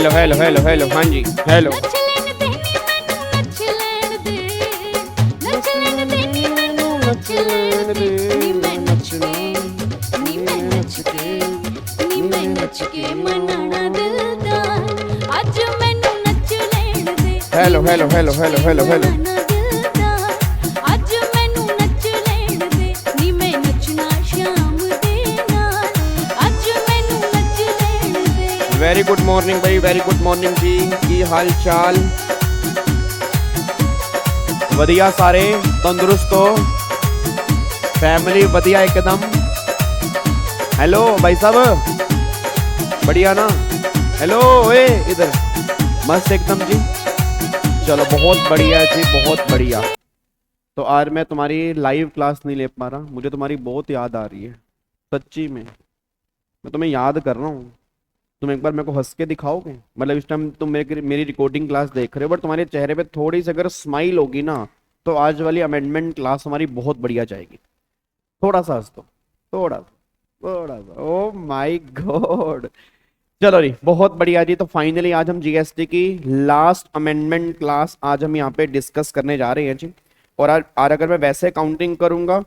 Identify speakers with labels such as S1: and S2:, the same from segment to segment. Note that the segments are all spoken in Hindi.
S1: हेलो हेलो हेलो हेलो, हाँ जी hello. Hello hello hello hello hello hello. Very good morning भाई, वेरी गुड मॉर्निंग जी। की हाल चाल? वधिया, सारे तंदुरुस्त हो? फैमिली वधिया एकदम? हेलो भाई साहब, बढ़िया ना? हेलो ए इधर, मस्त एकदम जी। चलो बहुत बढ़िया जी, बहुत बढ़िया। तो आज मैं तुम्हारी लाइव क्लास नहीं ले पा रहा, मुझे तुम्हारी बहुत याद आ रही है, सच्ची में। मैं तुम्हें याद कर रहा हूँ। तुम एक बार मेरे को हंस के दिखाओगे? मतलब इस टाइम तुम मेरी रिकॉर्डिंग क्लास देख रहे हो, बट तुम्हारे चेहरे पे थोड़ी सी अगर स्माइल होगी ना, तो आज वाली अमेंडमेंट क्लास हमारी बहुत बढ़िया जाएगी। थोड़ा सा हंस दो, थोड़ा सा, थोड़ा सा। Oh my God. चलो जी, बहुत बढ़िया जी। तो फाइनली आज हम जीएसटी की लास्ट अमेंडमेंट क्लास आज हम यहाँ पे डिस्कस करने जा रहे हैं जी। और आज अगर मैं वैसे काउंटिंग करूंगा,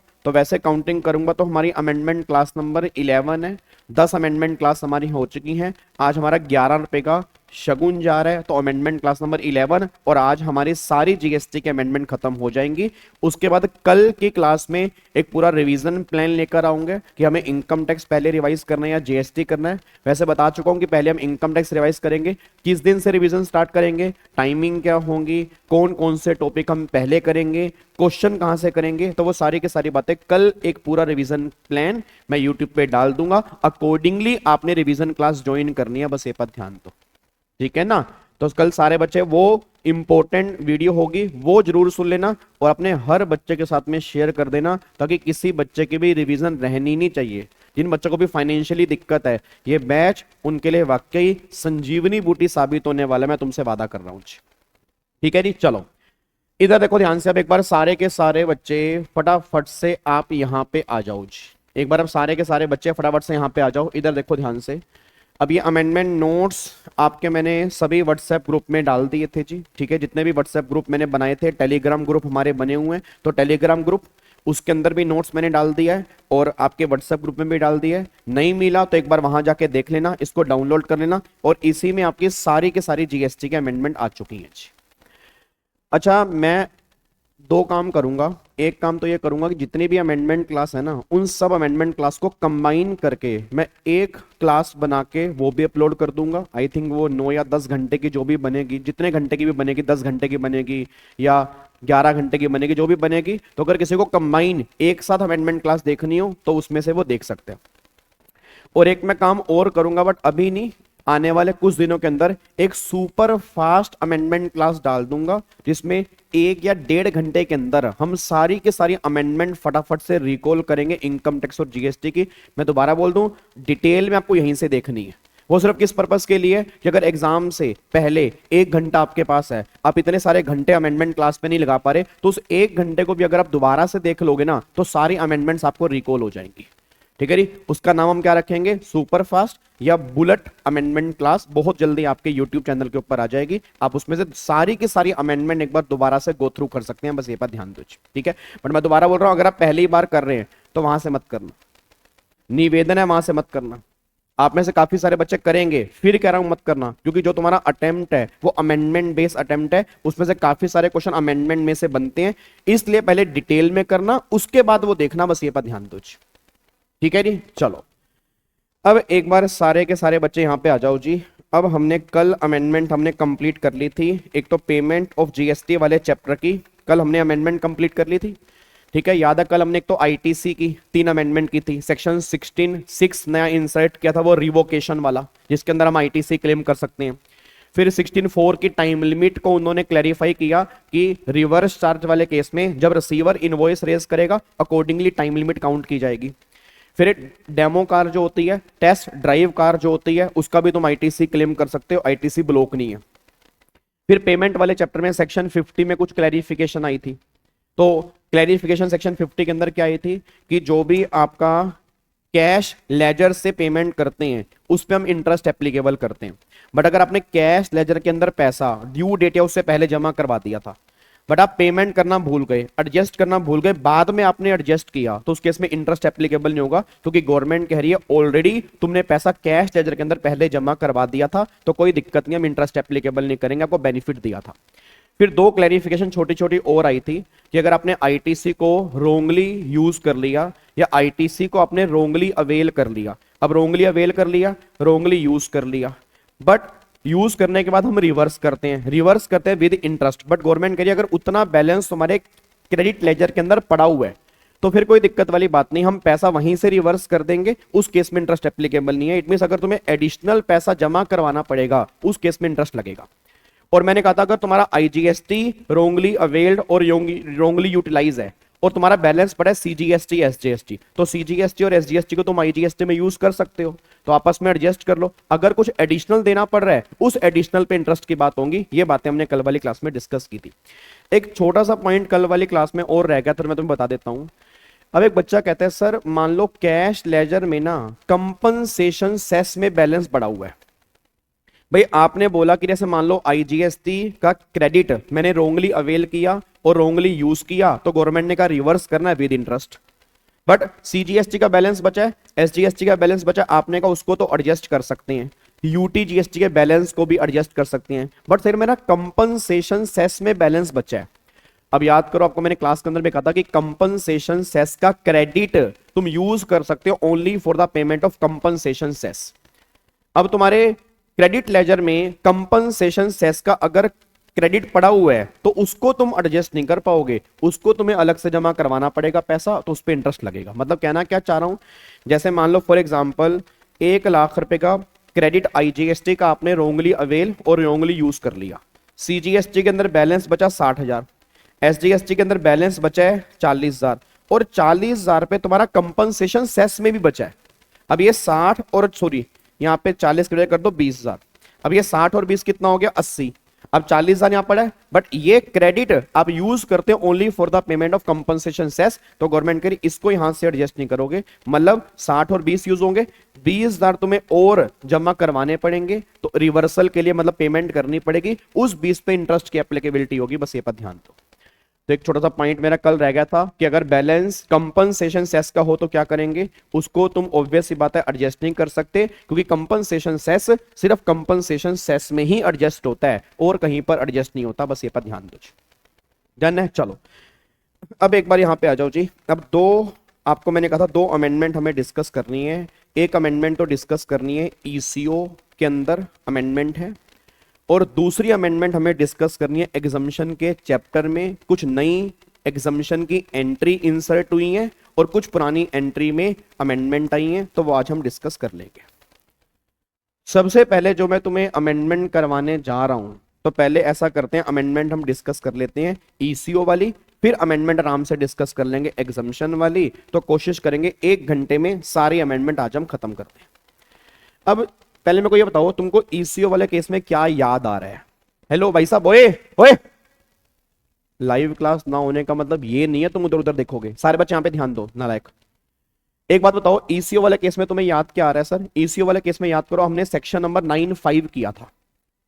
S1: तो हमारी अमेंडमेंट क्लास नंबर 11 है। 10 अमेंडमेंट क्लास हमारी हो चुकी हैं। आज हमारा 11 रुपए का शगुन जा रहा है, तो अमेंडमेंट क्लास नंबर 11। और आज हमारी सारी जीएसटी के अमेंडमेंट खत्म हो जाएंगी। उसके बाद कल की क्लास में एक पूरा रिवीजन प्लान लेकर आऊंगे कि हमें इनकम टैक्स पहले रिवाइज करना है या जीएसटी करना है। वैसे बता चुका हूं कि पहले हम इनकम टैक्स रिवाइज करेंगे। किस दिन से रिवीजन स्टार्ट करेंगे, टाइमिंग क्या होंगी, कौन कौन से टॉपिक हम पहले करेंगे, क्वेश्चन कहां से करेंगे, तो वो सारी की सारी बातें कल एक पूरा रिवीजन प्लान मैं यूट्यूब पे डाल दूंगा। अकॉर्डिंगली आपने रिवीजन क्लास ज्वाइन करनी है, बस ये पर ध्यान दो, ठीक है ना? तो कल सारे बच्चे वो इंपॉर्टेंट वीडियो होगी वो जरूर सुन लेना और अपने हर बच्चे के साथ में शेयर कर देना, ताकि किसी बच्चे की भी रिवीजन रहनी नहीं चाहिए। जिन बच्चों को भी फाइनेंशियली दिक्कत है, ये बैच उनके लिए वाकई संजीवनी बूटी साबित होने वाला है, मैं तुमसे वादा कर रहा हूं। ठीक है जी, चलो इधर देखो ध्यान से। अब एक बार सारे के सारे बच्चे फटाफट से आप यहां पे आ जाओ जी। एक बार अब सारे के सारे बच्चे फटाफट से यहां पे आ जाओ। इधर देखो ध्यान से। अब ये अमेंडमेंट नोट्स आपके मैंने सभी व्हाट्सएप ग्रुप में डाल दिए थे जी, ठीक है? जितने भी व्हाट्सएप ग्रुप मैंने बनाए थे, टेलीग्राम ग्रुप हमारे बने हुए हैं, तो टेलीग्राम ग्रुप उसके अंदर भी नोट्स मैंने डाल दिया है और आपके व्हाट्सएप ग्रुप में भी डाल दिया है। नहीं मिला तो एक बार वहां जाके देख लेना, इसको डाउनलोड कर लेना। और इसी में आपकी सारी के सारी जीएसटी के अमेंडमेंट आ चुकी हैं जी। अच्छा, मैं दो काम करूंगा। एक काम तो ये करूंगा कि जितनी भी अमेंडमेंट क्लास है ना, उन सब अमेंडमेंट क्लास को कंबाइन करके मैं एक क्लास बना के वो भी अपलोड कर दूंगा। आई थिंक वो 9 या 10 घंटे की जो भी बनेगी, जितने घंटे की भी बनेगी, 10 घंटे की बनेगी या 11 घंटे की बनेगी, जो भी बनेगी, तो अगर किसी को कंबाइन एक साथ अमेंडमेंट क्लास देखनी हो तो उसमें से वो देख सकते हैं। और एक मैं काम और करूंगा, बट अभी नहीं, आने वाले कुछ दिनों के अंदर एक सुपर फास्ट अमेंडमेंट क्लास डाल दूंगा, जिसमें 1 या 1.5 घंटे के अंदर हम सारी के सारी अमेंडमेंट फटाफट से रिकॉल करेंगे इनकम टैक्स और जीएसटी की। मैं दोबारा बोल दूं, डिटेल में आपको यहीं से देखनी है। वो सिर्फ किस पर्पस के लिए कि अगर एग्जाम से पहले 1 घंटा आपके पास है, आप इतने सारे घंटे अमेंडमेंट क्लास पे नहीं लगा पा रहे, तो उस 1 घंटे को भी अगर आप दोबारा से देख लोगे ना, तो सारी अमेंडमेंट्स आपको रिकॉल हो जाएंगी। ठीक है जी, उसका नाम हम क्या रखेंगे? सुपर फास्ट या बुलेट अमेंडमेंट क्लास। बहुत जल्दी आपके यूट्यूब चैनल के ऊपर आ जाएगी। आप उसमें से सारी की सारी अमेंडमेंट एक बार दोबारा से गो थ्रू कर सकते हैं, बस ये पर ध्यान दो, ठीक है? बट मैं दोबारा बोल रहा हूं, अगर आप पहली बार कर रहे हैं तो वहां से मत करना, निवेदन है, वहां से मत करना। आप में से काफी सारे बच्चे करेंगे, फिर कह रहा हूं मत करना, क्योंकि जो तुम्हारा अटेम्प्ट है वो अमेंडमेंट बेस्ड अटेम्प्ट है, उसमें से काफी सारे क्वेश्चन अमेंडमेंट में से बनते हैं। इसलिए पहले डिटेल में करना, उसके बाद वो देखना, बस ये पर ध्यान दो, ठीक है जी? चलो अब एक बार सारे के सारे बच्चे यहां पे आ जाओ जी। अब हमने कल अमेंडमेंट हमने कंप्लीट कर ली थी। एक तो पेमेंट ऑफ जीएसटी वाले चैप्टर की कल हमने अमेंडमेंट कंप्लीट कर ली थी, ठीक है? याद है, कल हमने एक तो आईटीसी की 3 अमेंडमेंट की थी। सेक्शन 16(6) नया इंसर्ट किया था, वो रिवोकेशन वाला, जिसके अंदर हम आईटीसी क्लेम कर सकते हैं। फिर 16(4) की टाइम लिमिट को उन्होंने क्लैरिफाई किया कि रिवर्स चार्ज वाले केस में जब रिसीवर इनवॉइस रेज करेगा, अकॉर्डिंगली टाइम लिमिट काउंट की जाएगी। फिर डेमो कार जो होती है, टेस्ट ड्राइव कार जो होती है, उसका भी तुम आईटीसी क्लेम कर सकते हो, आईटीसी ब्लॉक नहीं है। फिर पेमेंट वाले चैप्टर में सेक्शन 50 में कुछ क्लैरिफिकेशन आई थी। तो क्लैरिफिकेशन सेक्शन 50 के अंदर क्या आई थी कि जो भी आपका कैश लेजर से पेमेंट करते हैं उस पे हम इंटरेस्ट एप्लीकेबल करते हैं। बट अगर आपने कैश लेजर के अंदर पैसा ड्यू डेट या उससे पहले जमा करवा दिया था, बट आप पेमेंट करना भूल गए, एडजस्ट करना भूल गए, बाद में आपने एडजस्ट किया, तो उस केस में इंटरेस्ट एप्लीकेबल नहीं होगा, क्योंकि गवर्नमेंट कह रही है ऑलरेडी तुमने पैसा कैश लेजर के अंदर पहले जमा करवा दिया था, तो कोई दिक्कत नहीं, हम इंटरेस्ट एप्लीकेबल नहीं करेंगे, आपको बेनिफिट दिया था। फिर दो क्लैरिफिकेशन छोटी छोटी और आई थी कि अगर आपने आईटीसी को रोंगली यूज कर लिया या आईटीसी को आपने रोंगली अवेल कर लिया, अब रोंगली अवेल कर लिया, रोंगली यूज कर लिया, बट यूज करने के बाद हम रिवर्स करते हैं विद इंटरेस्ट, बट गवर्नमेंट कह रही है अगर उतना बैलेंस तुम्हारे क्रेडिट लेजर के अंदर पड़ा हुआ है तो फिर कोई दिक्कत वाली बात नहीं, हम पैसा वहीं से रिवर्स कर देंगे, उस केस में इंटरेस्ट एप्लीकेबल नहीं है। इट मींस अगर तुम्हें एडिशनल पैसा जमा करवाना पड़ेगा उस केस में इंटरेस्ट लगेगा। और मैंने कहा था अगर तुम्हारा आईजीएसटी रोंगली अवेल्ड और रोंगली यूटिलाइज है और तुम्हारा बैलेंस पड़ा है सीजीएसटी एसजीएसटी, तो सीजीएसटी और एसजीएसटी को तुम आईजीएसटी में यूज कर सकते हो, तो आपस में एडजस्ट कर लो। अगर कुछ एडिशनल देना पड़ रहा है उस एडिशनल पे इंटरेस्ट की बात होगी। ये बातें हमने कल वाली क्लास में डिस्कस की थी। एक छोटा सा पॉइंट कल वाली क्लास में और रह गया था, मैं तुम्हें बता देता हूं। अब एक बच्चा कहता है सर मान लो कैश लेजर में ना कंपनसेशन सेस में बैलेंस बढ़ा हुआ है। भाई आपने बोला कि जैसे मान लो आईजीएसटी का क्रेडिट मैंने रोंगली अवेल किया और रोंगली यूज किया, तो गवर्नमेंट ने कहा रिवर्स करना है विद इंटरेस्ट, बट सीजीएसटी का बैलेंस बचा है, एसजीएसटी का बैलेंस बचा, आपने कहा उसको तो एडजस्ट कर सकते हैं, यूटीजीएसटी के बैलेंस को भी एडजस्ट कर सकते हैं, बट फिर मेरा कंपनसेशन सेस में बैलेंस बचा है। अब याद करो, आपको मैंने क्लास के अंदर में कहा था कि कंपनसेशन सेस का क्रेडिट तुम यूज कर सकते हो only for the payment of compensation cess. अब तुम्हारे क्रेडिट लेजर में कंपनसेशन सेस का अगर क्रेडिट पड़ा हुआ है तो उसको तुम एडजस्ट नहीं कर पाओगे, उसको तुम्हें अलग से जमा करवाना पड़ेगा पैसा, तो उस पर इंटरेस्ट लगेगा। मतलब कहना क्या चाह रहा हूं, जैसे मान लो फॉर एग्जांपल 1,00,000 रुपए का क्रेडिट आईजीएसटी का आपने रोंगली अवेल और रोंगली यूज कर लिया, सीजीएसटी के अंदर बैलेंस बचा 60,000, एसजीएसटी के अंदर बैलेंस बचा है 40,000 और 40,000 रुपए तुम्हारा कंपनसेशन सेस में भी बचा है। अब ये 60 और सॉरी यहाँ पे 40 की कर दो 20,000, अब ये 60 और 20 कितना हो गया 80, अब 40,000 यहाँ पड़ा है, बट ये क्रेडिट आप यूज करते हो only for the payment of compensation cess, तो गवर्नमेंट कह रही इसको यहां से एडजस्ट नहीं करोगे, मतलब 60 और 20 यूज होंगे, 20,000 तुम्हें और जमा करवाने पड़ेंगे, तो रिवर्सल के लिए मतलब पेमेंट करनी पड़ेगी, उस 20 पे इंटरेस्ट की एप्लीकेबिलिटी होगी, बस ये पर ध्यान दो। तो एक छोटा सा पॉइंट मेरा कल रह गया था कि अगर बैलेंस कंपनसेशन सेस का हो तो क्या करेंगे, उसको तुम ऑब्वियस सी बात है एडजस्ट नहीं कर सकते, क्योंकि कंपनसेशन सेस सिर्फ कंपनसेशन सेस में ही एडजस्ट होता है और कहीं पर एडजस्ट नहीं होता, बस ये पर ध्यान दो। डन है, चलो अब एक बार यहां पे आ जाओ जी। अब दो आपको मैंने कहा था 2 अमेंडमेंट हमें डिस्कस करनी है। एक अमेंडमेंट तो डिस्कस करनी है ईसीओ के अंदर अमेंडमेंट है, और दूसरी अमेंडमेंट हमें डिस्कस करनी है एग्जम्पशन के चैप्टर में। कुछ नई एग्जम्पशन की एंट्री इंसर्ट हुई है और कुछ पुरानी एंट्री में अमेंडमेंट आई है, तो वो आज हम डिस्कस कर लेंगे। सबसे पहले जो मैं तुम्हें अमेंडमेंट करवाने जा रहा हूं, तो पहले ऐसा करते हैं अमेंडमेंट हम डिस्कस कर लेते हैं ईसीओ वाली, फिर अमेंडमेंट आराम से डिस्कस कर लेंगे एग्जम्पशन वाली। तो कोशिश करेंगे 1 घंटे में सारी अमेंडमेंट आज हम खत्म कर दें। अब पहले मेरे को ये बताओ तुमको ईसीओ वाले केस में क्या याद आ रहा है। हेलो भाई साहब, ओए ओए, लाइव क्लास ना होने का मतलब ये नहीं है तुम उधर उधर देखोगे। सारे बच्चे यहां पे ध्यान दो नालायक। एक बात बताओ, ईसीओ वाले केस में तुम्हें याद क्या आ रहा है सर? ईसीओ वाले केस में याद करो, हमने सेक्शन नंबर 9(5) किया था,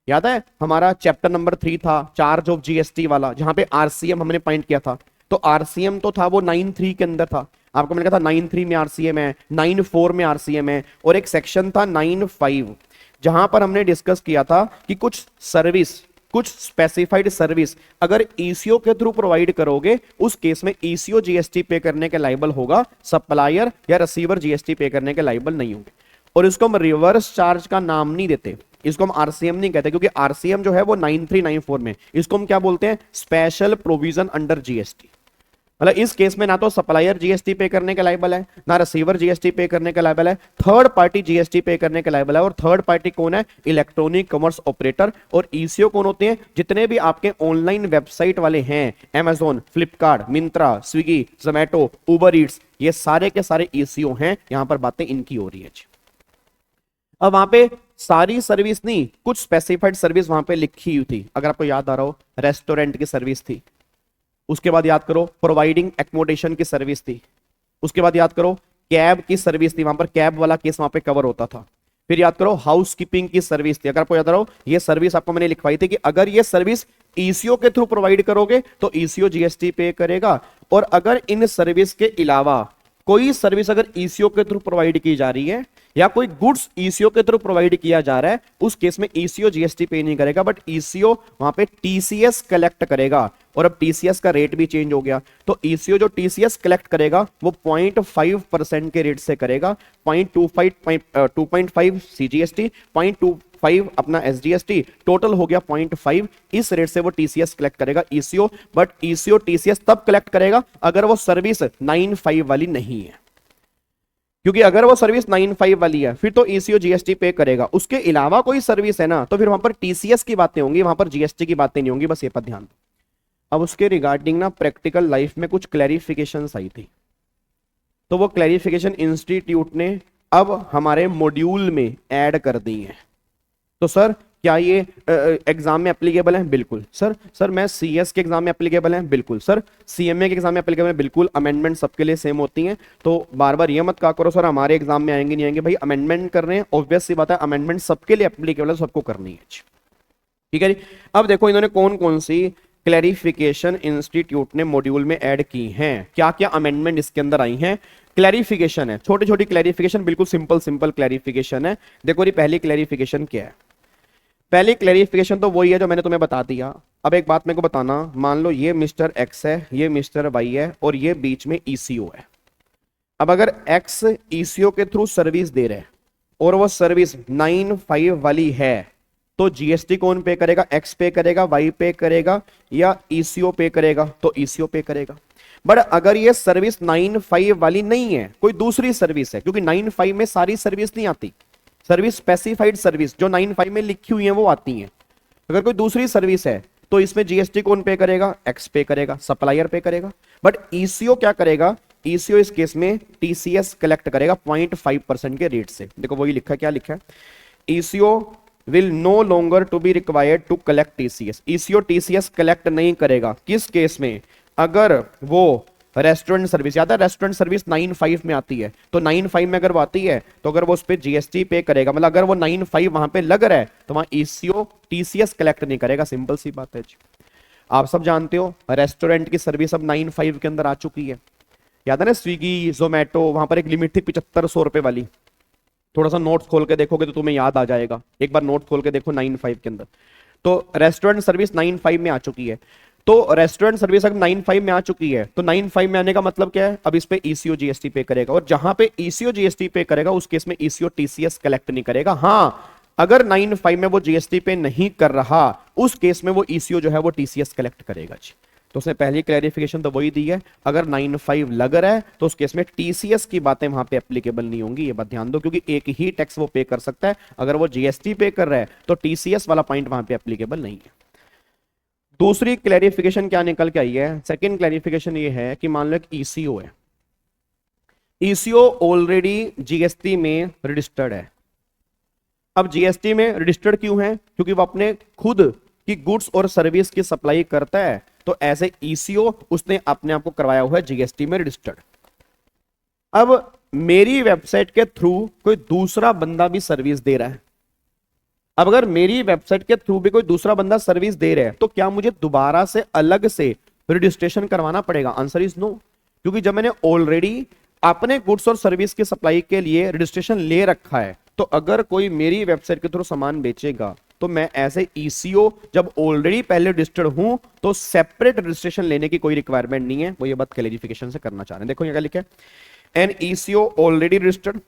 S1: याद है? हमारा चैप्टर नंबर 3 था, चार्ज ऑफ जीएसटी वाला, जहां पे आरसीएम हमने पॉइंट किया था। तो आरसीएम तो था वो 9(3) के अंदर था, आपको मैंने कहा था 9(3) में आरसीएम है, 9(4) में आरसीएम है, और एक सेक्शन था 9(5) जहां पर हमने डिस्कस किया था कि कुछ सर्विस, कुछ स्पेसिफाइड सर्विस अगर ईसीओ के थ्रू प्रोवाइड करोगे, उस केस में ईसीओ जीएसटी पे करने के लायबल होगा, सप्लायर या रिसीवर जीएसटी पे करने के लायबल नहीं होंगे। और इसको हम रिवर्स चार्ज का नाम नहीं देते, इसको हम आरसीएम नहीं कहते, क्योंकि आरसीएम जो है वो 9(3), 9(4) में, इसको हम क्या बोलते हैं? Special provision under GST. मतलब इस केस में ना तो सप्लायर जीएसटी पे करने के लायबल है, ना रिसीवर जीएसटी पे करने के लायबल है, थर्ड पार्टी जीएसटी पे करने के लायबल है। और थर्ड पार्टी कौन है? Electronic commerce operator. और ईसीओ कौन होते हैं? जितने भी आपके ऑनलाइन वेबसाइट वाले हैं, Amazon, फ्लिपकार्ट, मिंत्रा, स्विगी, जोमेटो, उबर ईट्स, ये सारे के सारे ईसीओ हैं। यहां पर बातें इनकी हो रही है। अब वहां पे सारी सर्विस नहीं, कुछ स्पेसिफाइड सर्विस वहां पे लिखी हुई थी। अगर आपको याद आ रहा हो, रेस्टोरेंट की सर्विस थी, उसके बाद याद करो प्रोवाइडिंग एकोमोडेशन की सर्विस थी, उसके बाद याद करो कैब की सर्विस थी, वहां पर कैब वाला केस वहां पे कवर होता था। फिर याद करो हाउस कीपिंग की सर्विस थी, अगर आपको याद रहो ये सर्विस आपको मैंने लिखवाई थी कि अगर ये सर्विस ईसीओ के थ्रू प्रोवाइड करोगे तो ईसीओ जीएसटी पे करेगा, और अगर इन सर्विस के अलावा कोई सर्विस अगर ईसीओ के थ्रू प्रोवाइड की जा रही है या कोई गुड्स ईसीओ के थ्रू प्रोवाइड किया जा रहा है, उस केस में ईसीओ जीएसटी पे नहीं करेगा, बट ईसीओ वहां पे टीसीएस कलेक्ट करेगा। और अब टीसीएस का रेट भी चेंज हो गया, तो ईसीओ जो टीसीएस कलेक्ट करेगा वो 0.5% के रेट से करेगा। 2.5 सीजीएसटी, 0.25 अपना एसजीएसटी, टोटल हो गया 0.5। इस रेट से वो टीसीएस कलेक्ट करेगा ईसीओ, बट ईसीओ टीसीएस तब कलेक्ट करेगा अगर वो सर्विस 95 वाली नहीं है, क्योंकि अगर वो सर्विस 95 वाली है फिर तो ईसीओ जीएसटी पे करेगा। उसके अलावा कोई सर्विस है ना तो फिर वहां पर टीसीएस की बातें होंगी, वहां पर जीएसटी की बातें नहीं होंगी, बस ये पर ध्यान दो। अब उसके रिगार्डिंग ना प्रैक्टिकल लाइफ में कुछ क्लैरिफिकेशंस आई थी, तो वो क्लैरिफिकेशन इंस्टीट्यूट ने अब हमारे मॉड्यूल में ऐड कर दी है। तो सर क्या ये एग्जाम में एप्लीकेबल है? बिल्कुल सर। सर मैं सीएस के एग्जाम में एप्लीकेबल है? बिल्कुल सर। सीएमए के एग्जाम में एप्लीकेबल है? बिल्कुल। अमेंडमेंट सबके लिए सेम होती हैं, तो बार बार ये मत कहा करो सर हमारे एग्जाम में आएंगे नहीं आएंगे। भाई अमेंडमेंट कर रहे हैं, ऑब्वियस सी बात है अमेंडमेंट सबके लिए एप्लीकेबल है, सबको करनी है। ठीक है जी। अब देखो इन्होंने कौन कौन सी क्लैरिफिकेशन इंस्टीट्यूट ने मॉड्यूल में ऐड की हैं, क्या क्या अमेंडमेंट इसके अंदर आई हैं। क्लैरिफिकेशन है, छोटी छोटी क्लैरिफिकेशन, बिल्कुल सिंपल सिंपल क्लैरिफिकेशन है। देखो ये पहली क्लैरिफिकेशन क्या है। पहली क्लैरिफिकेशन तो वही है जो मैंने तुम्हें बता दिया। अब एक बात मेरे को बताना, मान लो ये मिस्टर एक्स है, ये मिस्टर वाई है, और ये बीच में ईसीओ है। अब अगर एक्स ईसीओ के थ्रू सर्विस दे रहे हैं और वो सर्विस 95 वाली है, तो जीएसटी कौन पे करेगा? एक्स पे करेगा, वाई पे करेगा, या ईसीओ पे करेगा? तो ईसीओ पे करेगा। बट अगर ये सर्विस 95 वाली नहीं है, कोई दूसरी सर्विस है, क्योंकि 95 में सारी सर्विस नहीं आती, सर्विस स्पेसिफाइड सर्विस जो 95 में लिखी हुई है वो आती हैं। अगर कोई दूसरी सर्विस है तो इसमें जीएसटी कौन पे करेगा? एक्स पे करेगा, सप्लायर पे करेगा। बट ईसीओ क्या करेगा? ईसीओ इस केस में टीसीएस कलेक्ट करेगा 0.5% के रेट से। देखो वही लिखा है, क्या लिखा है? ECO will no longer to be required to collect TCS. ECO TCS collect नहीं करेगा किस केस में? अगर वो रेस्टोरेंट सर्विस, याद है रेस्टोरेंट सर्विस 95 में आती है, तो 95 में अगर वो आती है तो अगर वो उस पर जीएसटी पे करेगा, मतलब अगर वो 95 वहां पे लग रहा है तो वहां ईसीओ टीसीएस कलेक्ट नहीं करेगा। सिंपल सी बात है जी। आप सब जानते हो रेस्टोरेंट की सर्विस अब 95 के अंदर आ चुकी है। याद है ना स्विगी जोमेटो, वहां पर एक लिमिट थी 7500 रुपए वाली। थोड़ा सा नोट्स खोल के देखोगे तो तुम्हें याद आ जाएगा, एक बार नोट खोल के देखो 95 के अंदर। तो रेस्टोरेंट सर्विस 95 में आ चुकी है, तो रेस्टोरेंट सर्विस अगर 95 में आ चुकी है तो 95 में आने का मतलब क्या है? अब इस पे ईसीओ जीएसटी पे करेगा, और जहां पे ईसीओ जीएसटी पे करेगा उस केस में ईसीओ टीसीएस कलेक्ट नहीं करेगा। हाँ, अगर 95 में वो जीएसटी पे नहीं कर रहा उस केस में वो ईसीओ जो है वो टीसीएस कलेक्ट करेगा जी। तो उसने पहली क्लैरिफिकेशन तो वही दी है, अगर 95 लग रहा है तो उस केस में टीसीएस की बातें वहां पे एप्लीकेबल नहीं होंगी। ये बात ध्यान दो, क्योंकि एक ही टैक्स वो पे कर सकता है। अगर वो जीएसटी पे कर रहा है तो टीसीएस वाला पॉइंट वहां पे एप्लीकेबल नहीं है। दूसरी क्लैरिफिकेशन क्या निकल के आई है? सेकंड क्लैरिफिकेशन ये है कि मान लो एक ईसीओ है, ईसीओ ऑलरेडी जीएसटी में रजिस्टर्ड है। अब जीएसटी में रजिस्टर्ड क्यों है? क्योंकि वो अपने खुद की गुड्स और सर्विस की सप्लाई करता है, तो एज ए ईसीओ उसने अपने आप को करवाया हुआ है जीएसटी में रजिस्टर्ड। अब मेरी वेबसाइट के थ्रू कोई दूसरा बंदा भी सर्विस दे रहा है। अब अगर मेरी वेबसाइट के थ्रू भी कोई दूसरा बंदा सर्विस दे रहा है तो क्या मुझे दोबारा से अलग से रजिस्ट्रेशन करवाना पड़ेगा? आंसर इज नो, क्योंकि जब मैंने ऑलरेडी अपने गुड्स और सर्विस की सप्लाई के लिए रजिस्ट्रेशन ले रखा है, तो अगर कोई मेरी वेबसाइट के थ्रू सामान बेचेगा तो मैं एज ए ईसीओ जब ऑलरेडी पहले रजिस्टर्ड हूं तो सेपरेट रजिस्ट्रेशन लेने की कोई रिक्वायरमेंट नहीं है। वो ये बात क्लैरिफिकेशन से करना चाह रहे हैं। देखो क्या लिखा है, an ECO already registered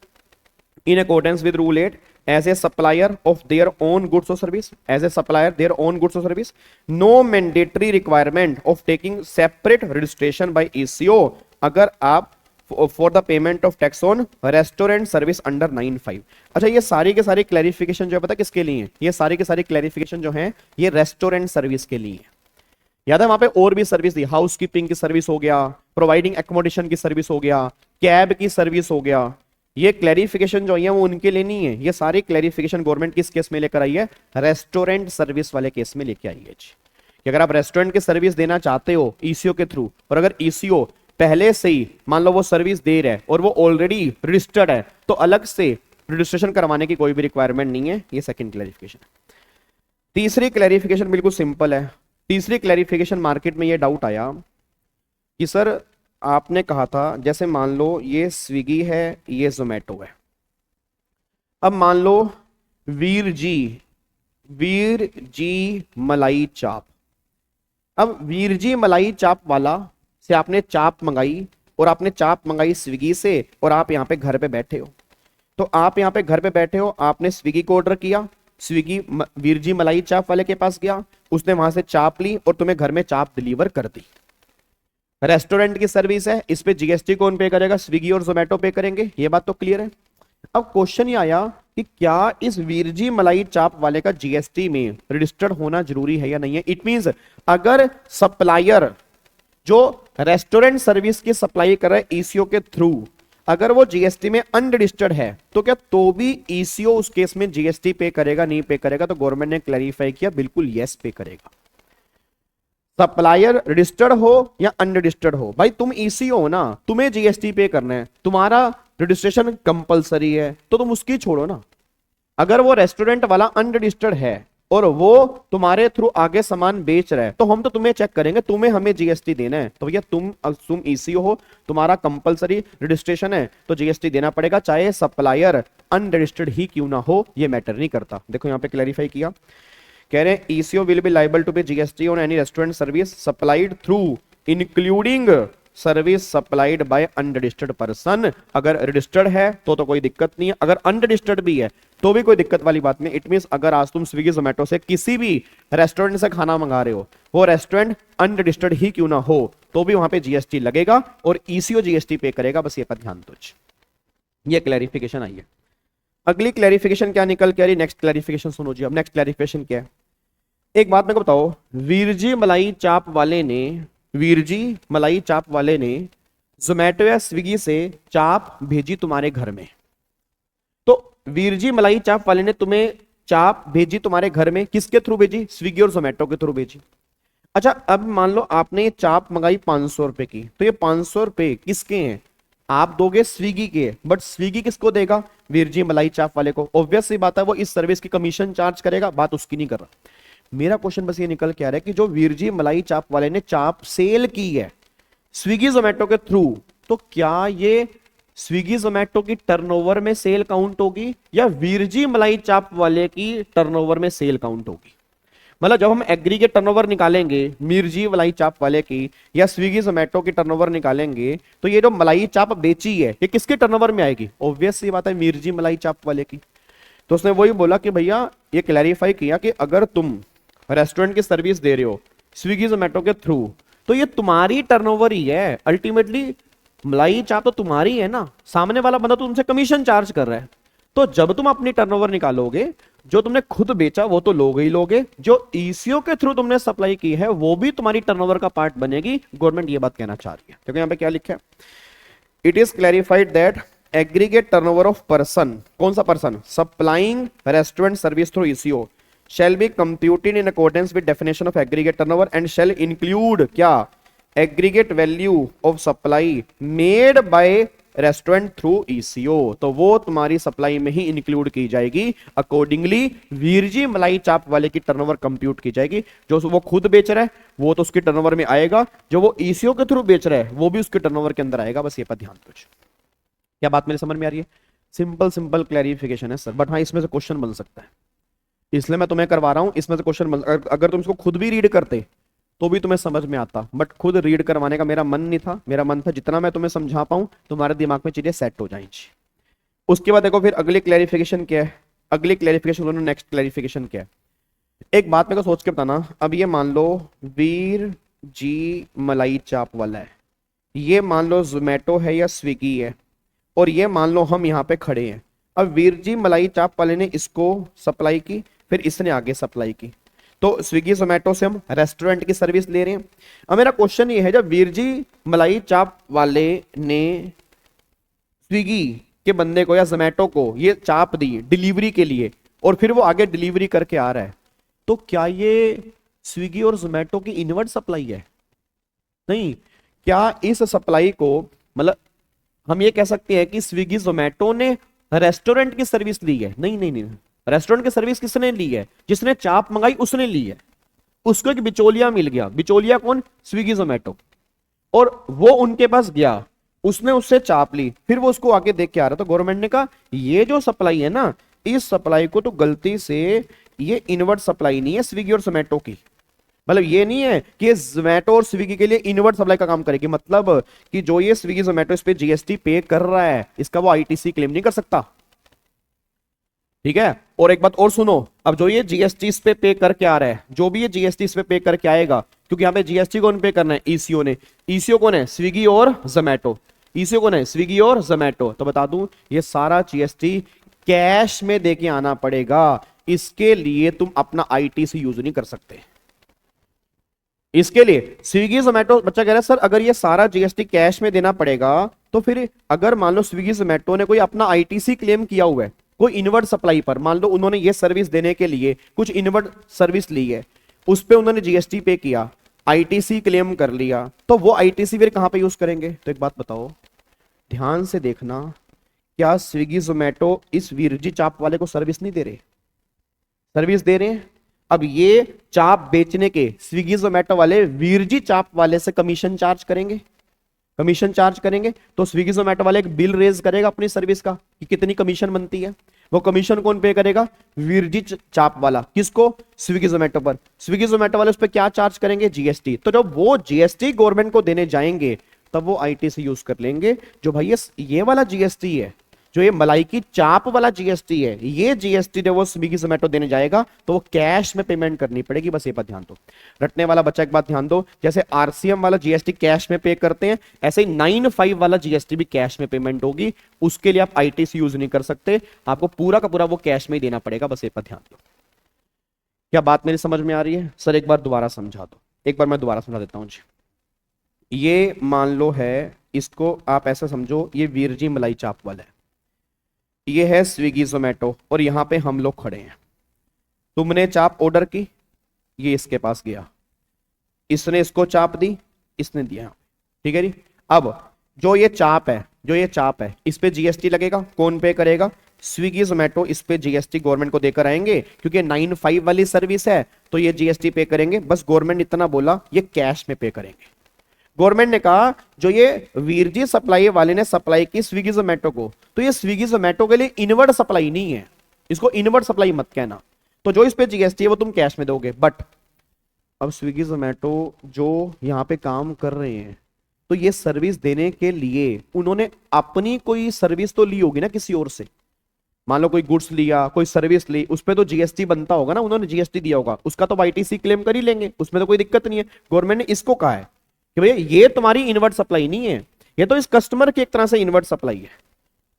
S1: in accordance with rule 8 as a supplier of their own goods or service, as a supplier their own goods or service, no mandatory requirement of taking separate registration by ECO अगर आप for the payment of tax on restaurant service under 95। अच्छा, ये सारी के सारी क्लैरिफिकेशन जो है पता किसके लिए है? ये सारी के सारी क्लैरिफिकेशन जो है ये रेस्टोरेंट सर्विस के लिए है। याद है वहां पे और भी सर्विस थी, हाउस कीपिंग की सर्विस हो गया, प्रोवाइडिंग एकोमोडेशन की सर्विस हो गया, कैब की सर्विस हो गया। ये क्लैरिफिकेशन जो है वो उनके लिए नहीं है, ये सारी क्लैरिफिकेशन गवर्नमेंट किस केस में लेकर आई है? रेस्टोरेंट सर्विस वाले केस में लेके आई है कि अगर आप रेस्टोरेंट की सर्विस देना चाहते हो ईसीओ के थ्रू, और अगर ईसीओ पहले से ही मान लो वो सर्विस दे रहा है और वो ऑलरेडी रजिस्टर्ड है, तो अलग से रजिस्ट्रेशन करवाने की कोई भी रिक्वायरमेंट नहीं है। ये सेकंड क्लैरिफिकेशन। तीसरी क्लैरिफिकेशन बिल्कुल सिंपल है। तीसरी क्लैरिफिकेशन, मार्केट में ये डाउट आया कि सर आपने कहा था जैसे मान लो ये स्विगी है, ये जोमेटो है, अब मान लो वीर जी मलाई चाप, अब वीर जी मलाई चाप वाला से आपने चाप मंगाई और आपने चाप मंगाई स्विगी से, और आप यहाँ पे घर पे बैठे हो, तो आप यहाँ पे घर पे बैठे हो, आपने स्विगी को ऑर्डर किया, स्विगी वीर जी मलाई चाप वाले के पास गया, उसने वहां से चाप ली और तुम्हें घर में चाप डिलीवर कर दी। रेस्टोरेंट की सर्विस है, इस पे जीएसटी कौन पे करेगा? स्विगी और जोमेटो पे करेंगे, ये बात तो क्लियर है। अब क्वेश्चन ये आया कि क्या इस वीरजी मलाई चाप वाले का जीएसटी में रजिस्टर्ड होना जरूरी है या नहीं है। इट मींस अगर सप्लायर जो रेस्टोरेंट सर्विस की सप्लाई कर रहा है ईसीओ के थ्रू, अगर वो जीएसटी में अनरजिस्टर्ड है, तो क्या तो भी ईसीओ उस केस में जीएसटी पे करेगा, नहीं पे करेगा? तो गवर्नमेंट ने क्लैरिफाई किया, बिल्कुल यस पे करेगा। सप्लायर रजिस्टर्ड हो या अनरजिस्टर्ड हो, भाई तुम ईसीओ हो ना, तुम्हें जीएसटी पे करना है, तुम्हारा रजिस्ट्रेशन कंपलसरी है, तो तुम उसकी छोड़ो ना। अगर वो रेस्टोरेंट वाला अनरजिस्टर्ड है और वो तुम्हारे थ्रू आगे सामान बेच रहा है, तो हम तो तुम्हें चेक करेंगे, तुम्हें हमें जीएसटी देना है। तो भैया तुम ईसीओ हो, तुम्हारा कंपलसरी रजिस्ट्रेशन है, तो जीएसटी देना पड़ेगा, चाहे सप्लायर अनरजिस्टर्ड ही क्यों ना हो, ये मैटर नहीं करता। देखो यहाँ पे क्लैरिफाई किया, कह रहे हैं ECO will be liable to pay GST on any restaurant service supplied through including service supplied by unregistered person. अगर रजिस्टर्ड है तो कोई दिक्कत नहीं है, अगर अनरजिस्टर्ड भी है तो भी कोई दिक्कत वाली बात नहीं। इट मींस अगर आज तुम स्विगी जोमेटो से किसी भी रेस्टोरेंट से खाना मंगा रहे हो, वो रेस्टोरेंट अनरजिस्टर्ड ही क्यों ना हो, तो भी वहां पे जीएसटी लगेगा और ईसीओ जीएसटी पे करेगा। बस ये पर ध्यान दो, ये क्लैरिफिकेशन आई है। अगली क्लैरिफिकेशन क्या निकल के आ रही, नेक्स्ट क्लैरिफिकेशन सुनो जी। अब नेक्स्ट क्लैरिफिकेशन क्या है, एक बात मेरे को बताओ, वीरजी मलाई चाप वाले ने जोमेटो या स्विगी से चाप भेजी तुम्हारे घर में, तो वीरजी मलाई चाप वाले ने तुम्हें चाप भेजी तुम्हारे घर में, किसके थ्रू भेजी? स्विगी और जोमेटो के थ्रू भेजी। अच्छा, अब मान लो आपने ये चाप मंगाई 500 रुपए की, तो ये 500 रुपए किसके हैं? आप दोगे स्विगी के, बट स्विगी किसको देगा? वीरजी मलाई चाप वाले को। ऑब्वियस सी बात है, वो इस सर्विस की कमीशन चार्ज करेगा, बात उसकी नहीं कर रहा। मेरा क्वेश्चन बस ये निकल के आ रहा है कि जो वीरजी मलाई चाप वाले ने चाप सेल की है स्विगी जोमेटो के थ्रू, तो क्या ये स्विगी जोमेटो की टर्नओवर में सेल काउंट होगी या वीरजी मलाई चाप वाले की टर्नओवर में सेल काउंट होगी? मतलब जब हम एग्रीगेट टर्नओवर निकालेंगे वीरजी मलाई चाप वाले की या स्विगी जोमेटो की टर्नओवर निकालेंगे, तो ये जो मलाई चाप बेची है ये किसके टर्नओवर में आएगी? ऑब्वियस सी बात है, वीरजी मलाई चाप वाले की। तो उसने वही बोला कि भैया ये क्लैरिफाई किया कि अगर तुम रेस्टोरेंट की सर्विस दे रहे हो स्विगी जोमेटो के थ्रू, तो ये तुम्हारी टर्नओवर ही है। अल्टीमेटली मलाई चाप तो तुम्हारी है ना, सामने वाला बंदा तो तुमसे कमीशन चार्ज कर रहा है। तो जब तुम अपनी टर्नओवर निकालोगे, जो तुमने खुद बेचा वो तो लोगे ही लोगे, जो ईसीओ के थ्रू तुमने सप्लाई की है वो भी तुम्हारी टर्नओवर का पार्ट बनेगी। गवर्नमेंट ये बात कहना चाह रही है, क्योंकि यहाँ पे क्या लिखा है, it is clarified that aggregate turnover of person, कौन सा person? Supplying restaurant service through eco shall be computed in accordance with definition of aggregate turnover and shall include क्या? aggregate value of supply made by restaurant through ECO। तो वो तुम्हारी सप्लाई में ही इंक्लूड की जाएगी। अकॉर्डिंगली वीरजी मलाई चाप वाले की टर्नओवर कंप्यूट की जाएगी। जो वो खुद बेच रहा है वो तो उसके टर्नओवर में आएगा, जो वो ECO के थ्रू बेच रहा है वो भी उसके टर्नओवर के अंदर आएगा। बस ये पर ध्यान दो। क्या बात मेरे समझ में आ रही है? सिंपल क्लैरिफिकेशन है सर, बट हाँ इसमें से क्वेश्चन बन सकता है, इसलिए मैं तुम्हें करवा रहा हूं। इसमें से क्वेश्चन अगर तुम इसको खुद भी रीड करते तो भी तुम्हें समझ में आता, बट खुद रीड करवाने का मेरा मन नहीं था। मेरा मन था जितना मैं तुम्हें समझा पाऊं तुम्हारे दिमाग में चीजें सेट हो जाएंगी। उसके बाद देखो फिर अगली क्लैरिफिकेशन क्या है, अगली क्लैरिफिकेशन नेक्स्ट क्लैरिफिकेशन क्या है। एक बात मेरे को सोच के बताना, अब ये मान लो वीर जी मलाई चाप वाला है, ये मान लो जोमेटो है या स्विगी है, और ये मान लो हम यहाँ पे खड़े हैं। अब वीरजी मलाई चाप वाले ने इसको सप्लाई की, फिर इसने आगे सप्लाई की, तो स्विगी जोमेटो से हम रेस्टोरेंट की सर्विस ले रहे हैं। अब मेरा क्वेश्चन ये है, जब वीरजी मलाई चाप वाले ने स्विगी के बंदे को या जोमेटो को ये चाप दी डिलीवरी के लिए, और फिर वो आगे डिलीवरी करके आ रहा है, तो क्या ये स्विगी और जोमेटो की इनवर्ट सप्लाई है? नहीं, क्या इस सप्लाई को, मतलब हम ये कह सकते हैं कि स्विगी जोमेटो ने रेस्टोरेंट की सर्विस ली है? नहीं नहीं नहीं, रेस्टोरेंट की सर्विस किसने ली है? जिसने चाप मंगाई उसने ली है। उसको एक बिचौलिया मिल गया। बिचौलिया कौन? स्विगी जोमेटो। और वो उनके पास गया, उसने उससे चाप ली, फिर वो उसको आके देख के आ रहा। तो गवर्नमेंट ने कहा ये जो सप्लाई है ना, इस सप्लाई को तो गलती से, ये इनवर्ट सप्लाई नहीं है स्विगी और जोमेटो की। मतलब ये नहीं है कि ये जोमेटो और स्विगी के लिए इनवर्ट सप्लाई का काम करेगी, मतलब कि जो ये स्विगी जोमेटो इस पे जीएसटी पे कर रहा है, इसका वो आईटीसी क्लेम नहीं कर सकता। ठीक है। और एक बात और सुनो, अब जो ये जीएसटी इस पे करके आ रहा है, जो भी ये जीएसटी इस पे करके आएगा, क्योंकि यहां पे जीएसटी कौन पे करना है? ईसीओ ने। ईसीओ कौन है? स्विगी और जोमेटो। ईसीओ कौन है? स्विगी और जोमेटो। तो बता दूं, ये सारा जीएसटी कैश में देके आना पड़ेगा। इसके लिए तुम अपना आईटीसी यूज नहीं कर सकते। इसके लिए स्विगी जोमेटो, बच्चा कह रहा है सर अगर ये सारा जीएसटी कैश में देना पड़ेगा, तो फिर अगर मान लो स्विगी जोमेटो ने कोई अपना आईटीसी क्लेम किया हुआ है कोई इनवर्ट सप्लाई पर, मान लो उन्होंने ये सर्विस देने के लिए कुछ इनवर्ट सर्विस ली है, उस पे उन्होंने जीएसटी पे किया, आईटीसी क्लेम कर लिया, तो वो आईटीसी फिर कहां पे यूज करेंगे? तो एक बात बताओ, ध्यान से देखना, क्या स्विगी जोमेटो इस वीरजी चाप वाले को सर्विस नहीं दे रहे? सर्विस दे रहे हैं। अब ये चाप बेचने के स्विगी जोमेटो वाले वीरजी चाप वाले से कमीशन चार्ज करेंगे। कमीशन चार्ज करेंगे तो स्विगी जोमेटो वाले एक बिल रेज करेगा अपनी सर्विस का कि कितनी कमीशन बनती है। वो कमीशन कौन पे करेगा? वीरजी चाप वाला। किसको? स्विगी जोमेटो पर। स्विगी जोमेटो वाले उस पर क्या चार्ज करेंगे? जीएसटी। तो जब वो जीएसटी गवर्नमेंट को देने जाएंगे, तब वो आईटीसी यूज कर लेंगे। जो भाई ये वाला जीएसटी है, जो ये मलाई की चाप वाला जीएसटी है, ये जीएसटी जब वो स्विगी जोमेटो देने जाएगा तो वो कैश में पेमेंट करनी पड़ेगी। बस ये बात ध्यान दो। रटने वाला बच्चा एक बात ध्यान दो, जैसे आरसीएम वाला जीएसटी कैश में पे करते हैं, ऐसे ही 95 वाला जीएसटी भी कैश में पेमेंट होगी। उसके लिए आप आईटीसी यूज नहीं कर सकते, आपको पूरा का पूरा वो कैश में ही देना पड़ेगा। बस ये बात ध्यान दो। क्या बात मेरी समझ में आ रही है? सर एक बार दोबारा समझा दो। एक बार मैं दोबारा समझा देता हूं जी। ये मान लो है, इसको आप ऐसा समझो, ये वीरजी मलाई चाप वाला है, ये है स्विगी जोमेटो, और यहां पे हम लोग खड़े हैं। तुमने चाप ऑर्डर की, ये इसके पास गया, इसने इसको चाप दी, इसने दिया। ठीक है जी। अब जो ये चाप है, जो ये चाप है, इस पे जीएसटी लगेगा। कौन पे करेगा? स्विगी जोमेटो इस पे जीएसटी गवर्नमेंट को देकर आएंगे, क्योंकि 95 वाली सर्विस है तो ये जीएसटी पे करेंगे। बस गवर्नमेंट इतना बोला, ये कैश में पे करेंगे। गवर्नमेंट ने कहा जो ये वीरजी सप्लाई वाले ने सप्लाई की स्विगी जोमेटो को, तो ये स्विगी जोमेटो के लिए इनवर्ट सप्लाई नहीं है, इसको इनवर्ट सप्लाई मत कहना। तो जो इस पे जीएसटी है वो तुम कैश में दोगे। बट अब स्विगी जोमेटो जो यहां पे काम कर रहे हैं, तो ये सर्विस देने के लिए उन्होंने अपनी कोई सर्विस तो ली होगी ना किसी और से। मान लो कोई गुड्स लिया, कोई सर्विस ली, उस पर तो जीएसटी बनता होगा ना, उन्होंने जीएसटी दिया होगा, उसका तो आईटीसी क्लेम कर ही लेंगे, उसमें तो कोई दिक्कत नहीं है। गवर्नमेंट ने इसको कहा है कि भैया ये तुम्हारी इनवर्ट सप्लाई नहीं है, ये तो इस कस्टमर की एक तरह से इनवर्ट सप्लाई है।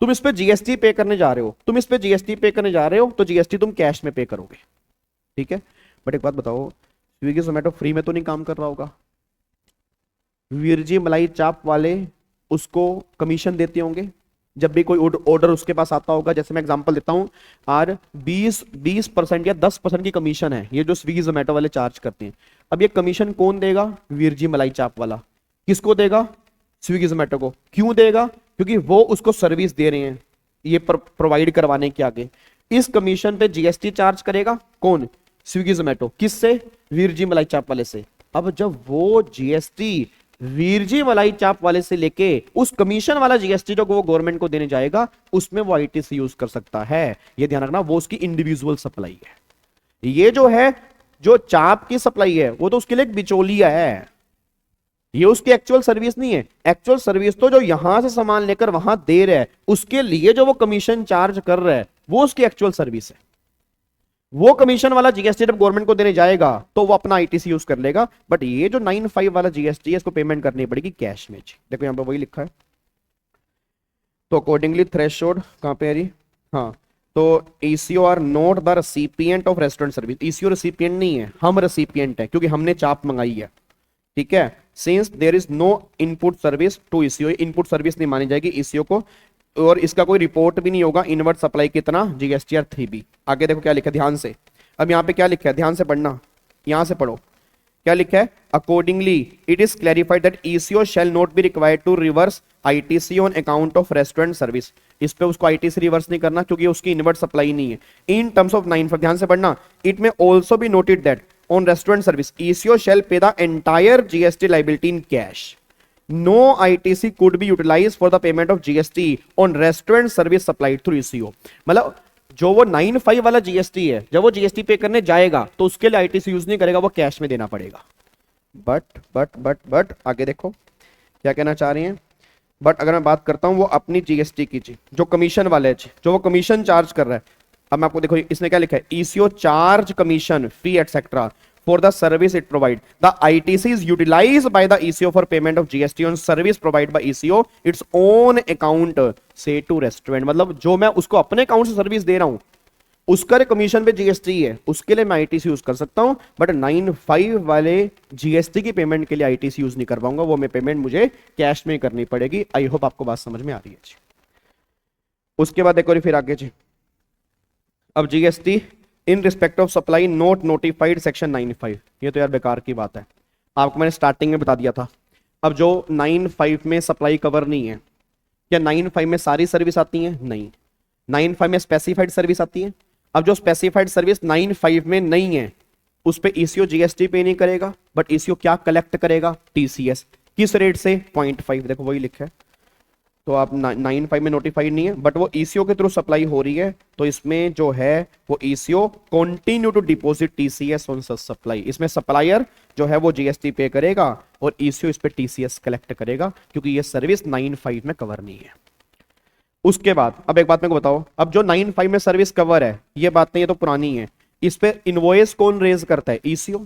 S1: तुम इस पे जीएसटी पे करने जा रहे हो, तुम इस पे जीएसटी पे करने जा रहे हो, तो जीएसटी तुम कैश में पे करोगे। ठीक है। बट एक बात बताओ, स्विगी जोमेटो फ्री में तो नहीं काम कर रहा होगा? वीरजी मलाई चाप वाले उसको कमीशन देते होंगे जब भी कोई ऑर्डर उसके पास आता होगा। जैसे मैं एग्जांपल देता हूं, और 20% या 10% की कमीशन है ये जो स्विगी जोमेटो वाले चार्ज करते हैं। अब ये कमीशन कौन देगा? वीरजी मलाई चाप वाला। किसको देगा? स्विगी जोमेटो को। क्यों देगा? क्योंकि वो उसको सर्विस दे रहे हैं ये प्रोवाइड करवाने के आगे। इस कमीशन पे जीएसटी चार्ज करेगा कौन? स्विगी जोमेटो। किससे? वीरजी मलाई चाप वाले से। अब जब वो जीएसटी वीरजी मलाई चाप वाले से लेके उस कमीशन वाला जीएसटी जो वो गवर्नमेंट को देने जाएगा, उसमें वो आईटीसी यूज कर सकता है। ये ध्यान रखना, वो उसकी इंडिविजुअल सप्लाई है। ये जो है, जो चाप की सप्लाई है, वो तो उसके लिए एक बिचौलिया है, ये उसकी एक्चुअल सर्विस नहीं है। एक्चुअल सर्विस तो जो यहां से सामान लेकर वहां दे रहा है, उसके लिए जो वो कमीशन चार्ज कर रहा है, वो उसकी एक्चुअल सर्विस है। वो कमीशन वाला जीएसटी जब गवर्नमेंट को देने जाएगा तो वो अपना आईटीसी यूज कर लेगा। बट ये जो 95 वाला जीएसटी है, इसको पेमेंट करनी पड़ेगी कैश में। देखो यहां पे वही लिखा है। तो अकॉर्डिंगली थ्रेशोल्ड कहां पे है जी? हाँ, तो ECO are not the recipient of restaurant service. ECO recipient नहीं है, हम रेसिपिएंट है, क्योंकि हमने चाप मंगाई है। ठीक है। Since there is no input service to ECO, input service नहीं मानी जाएगी ईसीओ को, और इसका कोई रिपोर्ट भी नहीं होगा इनवर्ट सप्लाई कितना जीएसटीआर 3B। आगे देखो क्या लिखा है ध्यान से। अब यहाँ पे क्या लिखा है, ध्यान से पढ़ना, यहां से पढ़ो। क्या लिखा है, accordingly it is clarified that ECO shall not be required to reverse ITC on account of restaurant service. इस पे उसको आईटीसी रिवर्स नहीं करना क्योंकि उसकी इनवर्ट सप्लाई नहीं है। इन टर्म्स ऑफ 9 ध्यान से पढ़ना, it may also be noted that on restaurant service ECO shall pay the entire GST liability in cash. No ITC could be utilized for the payment of GST on restaurant service supplied through ECO। मतलब जो वो 95 वाला जीएसटी है, जब वो जीएसटी पे करने जाएगा तो उसके लिए आईटीसी यूज नहीं करेगा, वो कैश में देना पड़ेगा। बट आगे देखो क्या कहना चाह रही हैं। बट अगर मैं बात करता हूं वो अपनी जीएसटी की जी, जो कमीशन वाले है, जो वो कमीशन चार्ज कर रहा है। अब मैं आपको देखो इसने क्या लिखा है, eco charge commission fee etcetera for the service it provide. The ITC is utilized by the ECO for payment of GST on service provided by ECO its own account say to restaurant। मतलब जो मैं उसको अपने अकाउंट से सर्विस दे रहा हूं उसका कमीशन पे जीएसटी है, उसके लिए मैं आईटीसी यूज कर सकता हूं। बट 95 वाले जीएसटी की पेमेंट के लिए आईटीसी यूज नहीं कर पाऊंगा, वो मैं पेमेंट मुझे कैश में करनी पड़ेगी। आई होप आपको बात समझ में आ रही है जी। उसके बाद देखो फिर आगे जी, अब GST in respect of supply note notified section 95। ये तो यार बेकार की बात है, आपको मैंने स्टार्टिंग में बता दिया था। अब जो 95 में सप्लाई कवर नहीं है, क्या 95 में सारी सर्विस आती है? नहीं, 95 में स्पेसिफाइड सर्विस आती है। अब जो स्पेसिफाइड सर्विस 95 में नहीं है उस पे ईसीओ जीएसटी पे नहीं करेगा, बट ईसीओ क्या कलेक्ट करेगा? टीसीएस। किस रेट से? 0.5। देखो वही लिखा है, तो आप 95 में नोटिफाइड नहीं है बट वो ईसीओ के थ्रू सप्लाई हो रही है, तो इसमें जो है वो ECO continue to deposit TCS on such supply. इसमें सप्लायर जो है वो जीएसटी पे करेगा और ईसीओ इस पे टीसीएस कलेक्ट करेगा क्योंकि ये सर्विस 95 में कवर नहीं है। उसके बाद अब एक बात मेरे को बताओ, अब जो 95 में सर्विस कवर है ये बात नहीं, ये तो पुरानी है, इस पे इनवॉइस कौन रेज करता है? ईसीओ।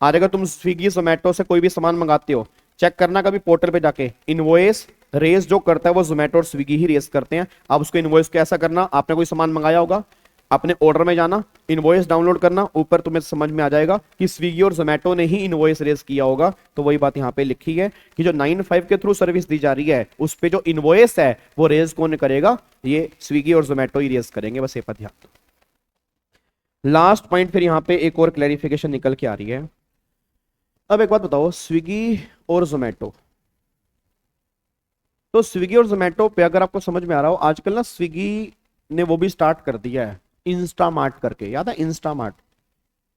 S1: आज अगर तुम स्विगी जोमेटो से कोई भी सामान मंगाते हो, चेक करना कभी पोर्टल पे जाके, इनवॉइस रेज जो करता है वो जोमेटो और स्विगी ही रेज करते हैं। आप उसको इनवॉइस कैसा करना, आपने कोई सामान मंगाया होगा, अपने ऑर्डर में जाना, इनवॉइस डाउनलोड करना, ऊपर तुम्हें समझ में आ जाएगा कि स्विगी और जोमेटो ने ही इनवॉइस रेज किया होगा। तो वही बात यहाँ पे लिखी है कि जो 95 के थ्रू सर्विस दी जा रही है उस पे जो इनवॉइस है वो रेज कौन करेगा? ये स्विगी और जोमेटो ही रेज करेंगे, बस ये पर ध्यान दो। लास्ट पॉइंट फिर यहाँ पे एक और क्लैरिफिकेशन निकल के आ रही है। अब एक बात बताओ, स्विगी और जोमेटो, तो स्विगी और जोमेटो पे अगर आपको समझ में आ रहा हो, आजकल ना स्विगी ने वो भी स्टार्ट कर दिया है इंस्टामार्ट करके, याद है इंस्टामार्ट?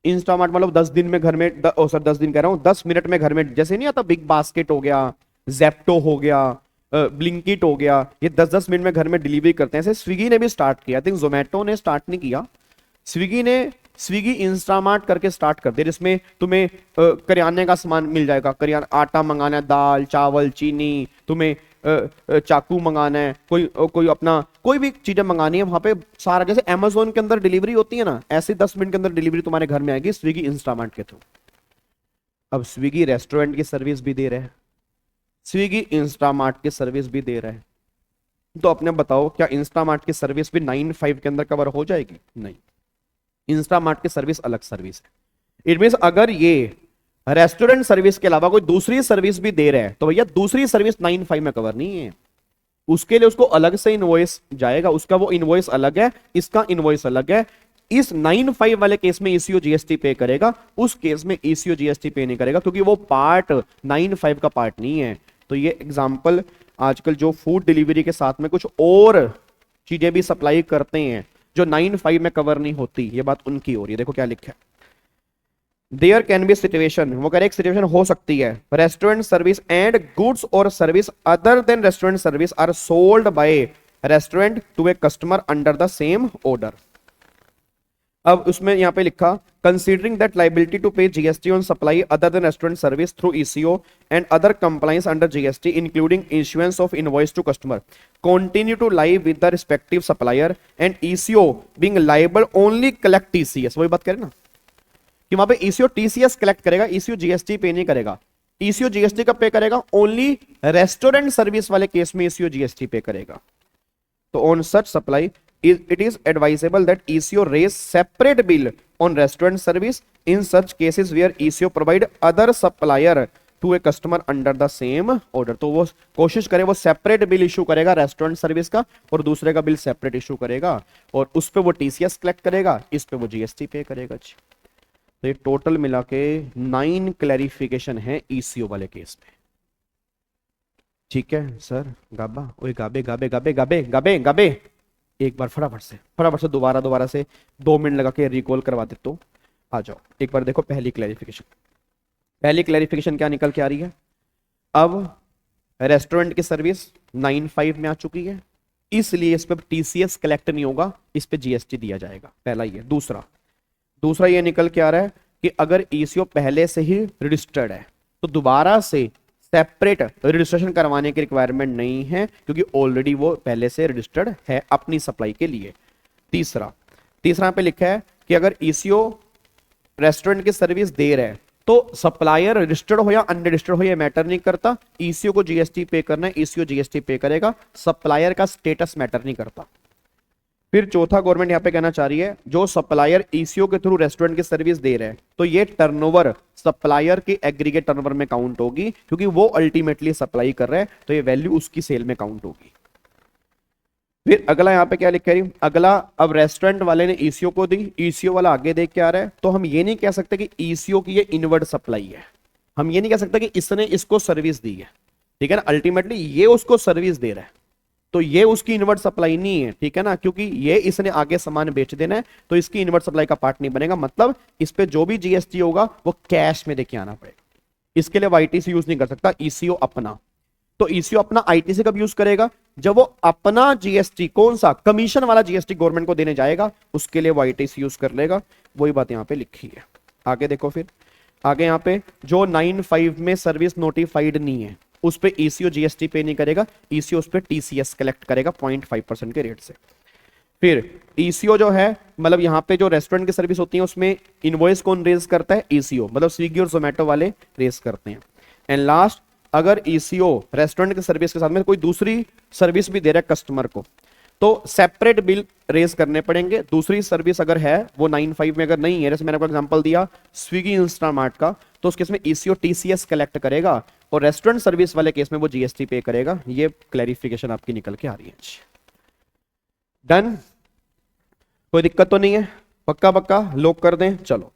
S1: इंस्टामार्ट मतलब 10 दिन में घर में, 10 दिन कह रहा हूं 10 मिनट में घर में, जैसे नहीं आता बिग बास्केट हो गया, जेप्टो हो गया, ब्लिंकिट हो गया, ये 10-10 मिनट में घर में डिलीवरी करते हैं। ऐसे स्विगी ने भी स्टार्ट किया, आई थिंक जोमेटो ने स्टार्ट नहीं किया, स्विगी इंस्टामार्ट करके स्टार्ट कर दे, जिसमें तुम्हें करियाने का सामान मिल जाएगा, करियाना आटा मंगाना है, दाल चावल चीनी, तुम्हें चाकू मंगाना है, कोई अपना कोई भी चीजें मंगानी है, वहां पे सारा, जैसे अमेज़न के अंदर डिलीवरी होती है ना, ऐसे 10 मिनट के अंदर डिलीवरी तुम्हारे घर में आएगी स्विगी इंस्टामार्ट के थ्रू। अब स्विगी रेस्टोरेंट की सर्विस भी दे रहे हैं, स्विगी इंस्टामार्ट की सर्विस भी दे रहे हैं, तो अपने बताओ क्या इंस्टामार्ट की सर्विस भी 95 के अंदर कवर हो जाएगी? नहीं, इंस्टामार्ट की सर्विस अलग सर्विस है। इट मींस अगर ये रेस्टोरेंट सर्विस के अलावा कोई दूसरी सर्विस भी दे रहा है तो भैया दूसरी सर्विस 95 में कवर नहीं है, उसके लिए उसको अलग से इनवॉइस जाएगा, उसका वो इनवॉइस अलग है, इसका इनवॉइस अलग है। इस 95 वाले केस में ईसीओ जीएसटी पे करेगा, उस केस में ईसीओ जीएसटी पे नहीं करेगा क्योंकि वो पार्ट 95 का पार्ट नहीं है। तो ये एग्जांपल आजकल जो फूड डिलीवरी के साथ में कुछ और चीजें भी सप्लाई करते हैं जो 95 में कवर नहीं होती, ये बात उनकी हो रही है। देखो क्या लिखा है, देयर कैन बी सिचुएशन, वो कह रहे एक सिचुएशन हो सकती है, रेस्टोरेंट सर्विस एंड गुड्स और service other than restaurant service are sold by restaurant to a customer under the same order. अब उसमें यहां पे लिखा, considering that liability to pay GST on supply other than restaurant service through ECO and other compliance under GST including issuance of invoice to customer continue to lie with the respective supplier and ECO being liable only collect TCS. वही बात करें ना कि वहां पे ईसीओ टीसीएस कलेक्ट करेगा, ईसीओ जीएसटी पे नहीं करेगा। ईसीओ जीएसटी कब पे करेगा? ओनली रेस्टोरेंट सर्विस वाले केस में ईसीओ जीएसटी पे करेगा। तो on such supply it is advisable that ECO raise separate bill on restaurant service in such cases where ECO provide other supplier to a customer under the same order। तो वो कोशिश करे वो सेपरेट बिल इशू करेगा रेस्टोरेंट सर्विस का और दूसरे का बिल सेपरेट इशू करेगा और उस पे वो टीसीएस कलेक्ट करेगा, इस पे वो जीएसटी पे करेगा। तो ये टोटल मिला के 9 क्लैरिफिकेशन है ईसीओ वाले केस में। ठीक है सर, गाबा ओए गाबे गाबे गाबे गाबे गाबे गाबे, एक बार फटाफट से दोबारा से 2 मिनट लगा के रिकॉल करवा दे तो आ जाओ। एक बार देखो पहली क्लैरिफिकेशन क्या निकल के आ रही है। अब रेस्टोरेंट की सर्विस 9(5) में आ चुकी है, इसलिए इस पे टीसीएस कलेक्ट नहीं होगा, इस पे जीएसटी दिया जाएगा। पहला ये। दूसरा ये निकल के आ रहा है कि अगर ईसीओ पहले से ही रजिस्टर्ड है तो दोबारा से सेपरेट रजिस्ट्रेशन करवाने की रिक्वायरमेंट नहीं है, क्योंकि ऑलरेडी वो पहले से रजिस्टर्ड है अपनी सप्लाई के लिए। तीसरा पे लिखा है कि अगर ईसीओ रेस्टोरेंट की सर्विस दे रहा है तो सप्लायर रजिस्टर्ड हो या अनरजिस्टर्ड हो, ये मैटर नहीं करता। ईसीओ को जीएसटी पे करना है, ईसीओ जीएसटी पे करेगा, सप्लायर का स्टेटस मैटर नहीं करता। फिर चौथा गवर्नमेंट यहां पे कहना चाह रही है, जो सप्लायर ईसीओ के थ्रू रेस्टोरेंट की सर्विस दे रहे हैं तो ये टर्नओवर सप्लायर के एग्रीगेट टर्नओवर में काउंट होगी, क्योंकि वो अल्टीमेटली सप्लाई कर रहा है, तो ये वैल्यू उसकी सेल में काउंट होगी। फिर अगला यहाँ पे क्या लिखा है, अगला अब रेस्टोरेंट वाले ने ईसीओ को दी, ईसीओ वाला आगे देख के आ रहा है, तो हम ये नहीं कह सकते कि ईसीओ की ये इनवर्ड सप्लाई है, हम ये नहीं कह सकते कि इसने इसको सर्विस दी है, ठीक है ना। अल्टीमेटली ये उसको सर्विस दे रहा है, तो ये उसकी इनवर्ड सप्लाई नहीं है, ठीक है ना, क्योंकि ये इसने आगे सामान बेच देना है, तो इसकी इनवर्ड सप्लाई का पार्ट नहीं बनेगा। मतलब इस पे जो भी जीएसटी होगा वो कैश में देके आना पड़ेगा। इसके लिए वाईटीसी यूज नहीं कर सकता ईसीओ अपना। तो ईसीओ अपना आईटीसी कब यूज करेगा, जब वो अपना जीएसटी, कौन सा, कमीशन वाला जीएसटी गवर्नमेंट को देने जाएगा, उसके लिए वो आईटीसी यूज कर लेगा। वही बात यहां पे लिखी है। आगे देखो, फिर आगे यहाँ पे जो 9(5) में सर्विस नोटिफाइड नहीं है उस पे ईसीओ जीएसटी पे नहीं करेगा, ईसीओ उस पे टीसीएस कलेक्ट करेगा 0.5% के रेट से। फिर ईसीओ जो है, मतलब यहाँ पे जो रेस्टोरेंट की सर्विस होती है उसमें इनवॉइस कौन रेज करता है, ईसीओ, मतलब स्विगी और जोमेटो वाले रेज करते हैं। एंड लास्ट, अगर ईसीओ रेस्टोरेंट की सर्विस के साथ में कोई दूसरी सर्विस भी दे रहा है कस्टमर को, तो सेपरेट बिल रेज करने पड़ेंगे। दूसरी सर्विस अगर है वो 9(5) में अगर नहीं है, जैसे मैंने आपको एग्जांपल दिया स्विगी इंस्टामार्ट का, तो उस केस में ईसीओ टीसीएस कलेक्ट करेगा और रेस्टोरेंट सर्विस वाले केस में वो जीएसटी पे करेगा। ये क्लैरिफिकेशन आपकी निकल के आ रही है। डन, कोई दिक्कत तो नहीं है, पक्का लॉक कर दें। चलो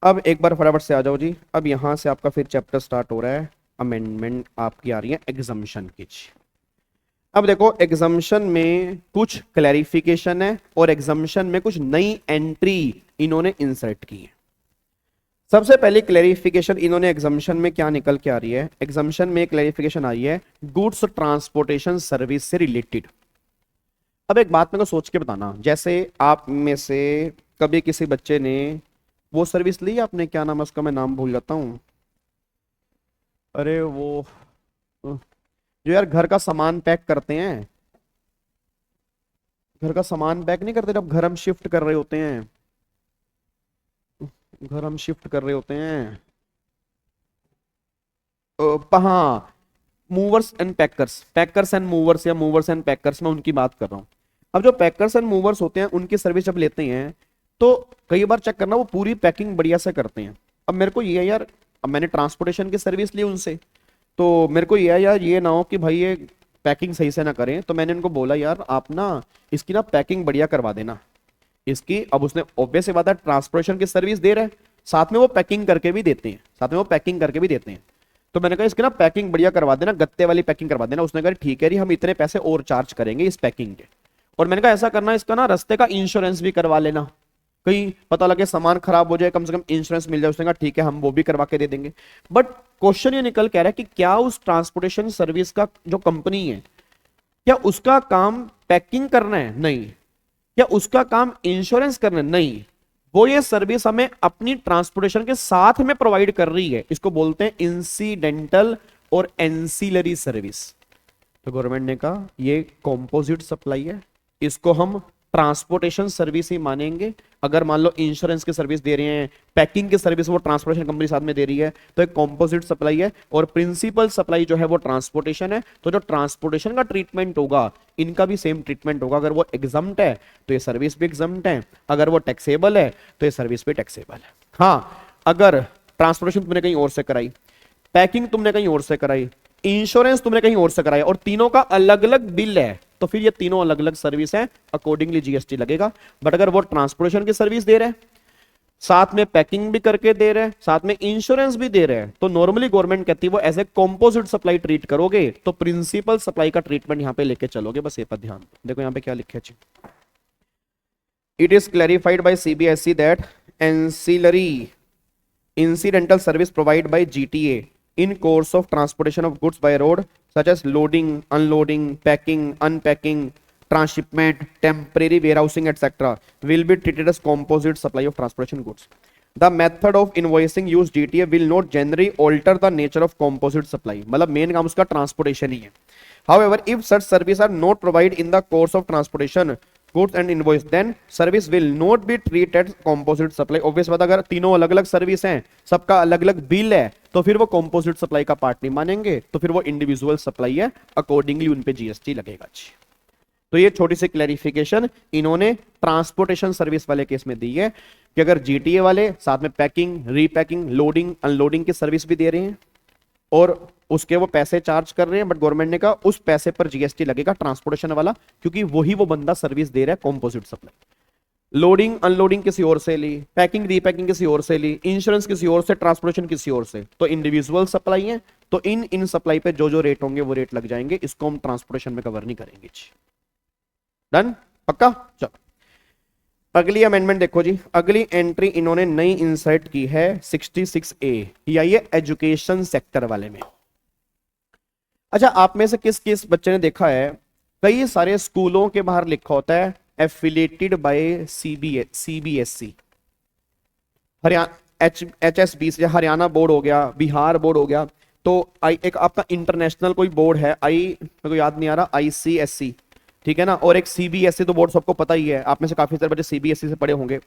S1: अब एक बार फटाफट से आ जाओ जी। अब यहां से आपका फिर चैप्टर स्टार्ट हो रहा है, अमेंडमेंट आपकी आ रही है एग्जम्पशन की। अब देखो एग्जम्पशन में कुछ क्लैरिफिकेशन है और एग्जम्पशन में कुछ नई एंट्री इन्होंने इंसर्ट की है। सबसे पहले क्लैरिफिकेशन इन्होंने एग्जम्पशन में क्या निकल के आ रही है, एग्जम्पशन में क्लैरिफिकेशन आई है गुड्स ट्रांसपोर्टेशन सर्विस से रिलेटेड। अब एक बात मेरे को सोच के बताना, जैसे आप में से कभी किसी बच्चे ने वो सर्विस ली आपने, क्या नाम है उसका, मैं नाम भूल जाता हूं, अरे वो जो यार घर का सामान पैक करते हैं, घर का सामान पैक नहीं करते जब घर हम शिफ्ट कर रहे होते हैं, हाँ, movers and packers and movers या मूवर्स एंड पैकर्स, मैं उनकी बात कर रहा हूँ। अब जो पैकर्स एंड मूवर्स होते हैं उनकी सर्विस जब लेते हैं तो कई बार चेक करना वो पूरी पैकिंग बढ़िया से करते हैं। अब मेरे को ये है यार, अब मैंने ट्रांसपोर्टेशन की सर्विस ली उनसे, तो मेरे को ये है यार, ये ना हो कि भाई ये पैकिंग सही से ना करें, तो मैंने उनको बोला यार आप ना इसकी ना पैकिंग बढ़िया करवा देना इसकी। अब उसने ऑब्वियस बात है ट्रांसपोर्टेशन की सर्विस दे रहे हैं, साथ में वो पैकिंग करके भी देते हैं, तो मैंने कहा इसकी ना पैकिंग बढ़िया करवा देना, गत्ते वाली पैकिंग करवा देना। उसने कहा ठीक है, हम इतने पैसे और चार्ज करेंगे इस पैकिंग के। और मैंने कहा ऐसा करना, इसका ना रास्ते का इंश्योरेंस भी करवा लेना, कहीं पता लगे सामान खराब हो जाए, कम से कम इंश्योरेंस मिल जाए। उसने कहा ठीक है, हम वो भी करवा के दे देंगे। बट क्वेश्चन ये निकल कह रहा है कि क्या उस ट्रांसपोर्टेशन सर्विस का जो कंपनी है, क्या उसका काम पैकिंग करना है? नहीं। क्या उसका काम इंश्योरेंस करना है? नहीं। वो ये सर्विस हमें अपनी ट्रांसपोर्टेशन के साथ में प्रोवाइड कर रही है, इसको बोलते हैं इंसिडेंटल और एंसिलरी सर्विस। तो गवर्नमेंट ने कहा ये कॉम्पोजिट सप्लाई है, इसको हम ट्रांसपोर्टेशन सर्विस ही मानेंगे। अगर मान लो इंश्योरेंस की सर्विस दे रहे हैं, पैकिंग की सर्विस वो ट्रांसपोर्टेशन कंपनी साथ में दे रही है, तो एक कॉम्पोजिट सप्लाई है। और प्रिंसिपल सप्लाई जो है वो ट्रांसपोर्टेशन है। तो जो ट्रांसपोर्टेशन का ट्रीटमेंट होगा इनका भी सेम ट्रीटमेंट होगा। अगर वो एग्जम्प्ट है तो ये सर्विस भी एग्जम्प्ट है, अगर वो टैक्सेबल है तो ये सर्विस भी टैक्सेबल है। हाँ, अगर ट्रांसपोर्टेशन तुमने कहीं और से कराई, पैकिंग तुमने कहीं और से कराई, इंश्योरेंस तुमने कहीं और से कराया और तीनों का अलग अलग बिल है, तो फिर ये तीनों अलग अलग सर्विस है, अकॉर्डिंगली जीएसटी लगेगा। बट अगर वो ट्रांसपोर्टेशन की सर्विस दे रहे हैं साथ में पैकिंग भी करके दे रहे हैं, साथ में इंश्योरेंस भी दे रहे हैं, तो नॉर्मली गवर्नमेंट कहती है वो as a composite supply treat करोगे, तो प्रिंसिपल सप्लाई का ट्रीटमेंट यहां पे लेके चलोगे। बस ये पर ध्यान देखो, यहां पे क्या लिखा है। It is clarified by CBSE that ancillary incidental service provided by GTA in course of transportation of goods by road such as loading, unloading, packing, unpacking, transshipment, temporary warehousing, etc. will be treated as composite supply of transportation goods. The method of invoicing used GTA will not generally alter the nature of composite supply. मतलब मेन काम उसका ट्रांसपोर्टेशन ही है। However, if such services are not provided in the course of transportation goods and invoice, then service will not be treated composite supply. Obvious बात, अगर तीनों अलग अलग सर्विस हैं, सबका अलग अलग बिल है, तो फिर वो composite सप्लाई का पार्ट नहीं मानेंगे, तो फिर वो इंडिविजुअल सप्लाई है, अकॉर्डिंगली उन पे जीएसटी लगेगा। तो ये छोटी सी क्लैरिफिकेशन इन्होंने ट्रांसपोर्टेशन सर्विस वाले केस में दी है कि अगर जीटीए वाले साथ में पैकिंग, रीपैकिंग, लोडिंग, अनलोडिंग की सर्विस भी दे रहे हैं और उसके वो पैसे चार्ज कर रहे हैं, बट गवर्नमेंट ने कहा उस पैसे पर जीएसटी लगेगा ट्रांसपोर्टेशन वाला, क्योंकि वही वो बंदा सर्विस दे रहा है कॉम्पोजिट सप्लाई। लोडिंग अनलोडिंग किसी और से ली, पैकिंग रीपैकिंग किसी और से ली, इंश्योरेंस किसी और से, ट्रांसपोर्टेशन किसी और से, तो इंडिविजुअल सप्लाई है, तो इन सप्लाई पे जो जो रेट होंगे वो रेट लग जाएंगे, इसको हम ट्रांसपोर्टेशन में कवर नहीं करेंगे। डन, पक्का। चलो अगली अमेंडमेंट देखो जी, अगली एंट्री इन्होंने नई इंसर्ट की है 66A, या ये एजुकेशन सेक्टर वाले में। अच्छा, आप में से किस किस बच्चे ने देखा है कई सारे स्कूलों के बाहर लिखा होता है affiliated by CBSE, Haryana HSB से, हरियाणा बोर्ड हो गया, बिहार बोर्ड हो गया, तो एक आपका इंटरनेशनल कोई बोर्ड है, मेरे को याद नहीं आ रहा, ICSE, ठीक है ना, और एक सीबीएसई, तो बोर्ड सबको पता ही है, आप में से काफी सारे बच्चे सीबीएसई से पढ़े होंगे।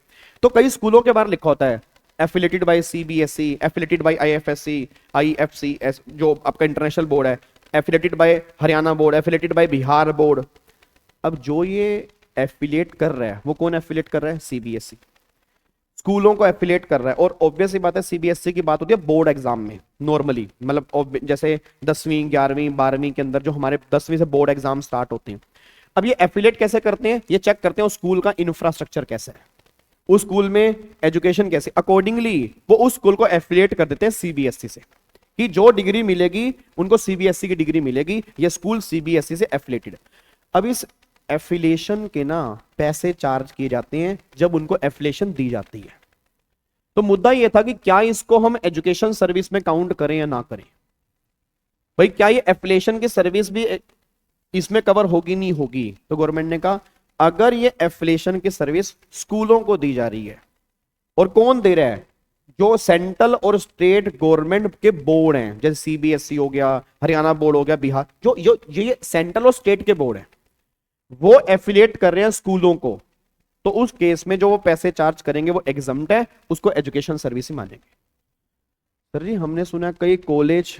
S1: तो कई स्कूलों के बाहर लिखा होता है affiliated by CBSE, affiliated by IFSC, IFCS जो आपका इंटरनेशनल बोर्ड है, affiliated by Haryana board, affiliated by Bihar board. अब जो ये एफिलेट कर रहा है वो कौन एफिलेट कर रहा है? सीबीएसई स्कूलों को एफिलेट कर रहा है। और ऑब्वियस ही बात है, सीबीएसई की बात होती है बोर्ड एग्जाम में नॉर्मली, मतलब जैसे 10वीं 11वीं 12वीं के अंदर जो हमारे 10वीं से बोर्ड एग्जाम स्टार्ट होते हैं। अब ये एफिलेट कैसे करते हैं? ये चेक करते हैं उस स्कूल का इंफ्रास्ट्रक्चर कैसा है, उस स्कूल में एजुकेशन कैसे, अकॉर्डिंगली वो उस स्कूल को एफिलेट कर देते हैं सीबीएसई से, कि जो डिग्री मिलेगी उनको सीबीएसई की डिग्री मिलेगी, ये स्कूल सीबीएसई से एफिलेटेड। अब इस एफिलेशन के ना पैसे चार्ज किए जाते हैं जब उनको एफिलेशन दी जाती है। तो मुद्दा यह था कि क्या इसको हम एजुकेशन सर्विस में काउंट करें या ना करें। भाई क्या ये एफिलेशन की सर्विस भी इसमें कवर होगी नहीं होगी? तो गवर्नमेंट ने कहा अगर ये एफिलेशन की सर्विस स्कूलों को दी जा रही है, और कौन दे रहा है? जो सेंट्रल और स्टेट गवर्नमेंट के बोर्ड हैं, जैसे सीबीएसई हो गया, हरियाणा बोर्ड हो गया, बिहार, जो ये सेंट्रल और स्टेट के बोर्ड हैं, वो एफिलिएट कर रहे हैं स्कूलों को, तो उस केस में जो वो पैसे चार्ज करेंगे वो एग्जम्प्ट है, उसको एजुकेशन सर्विस ही मानेंगे। सर जी हमने सुना कई कॉलेज,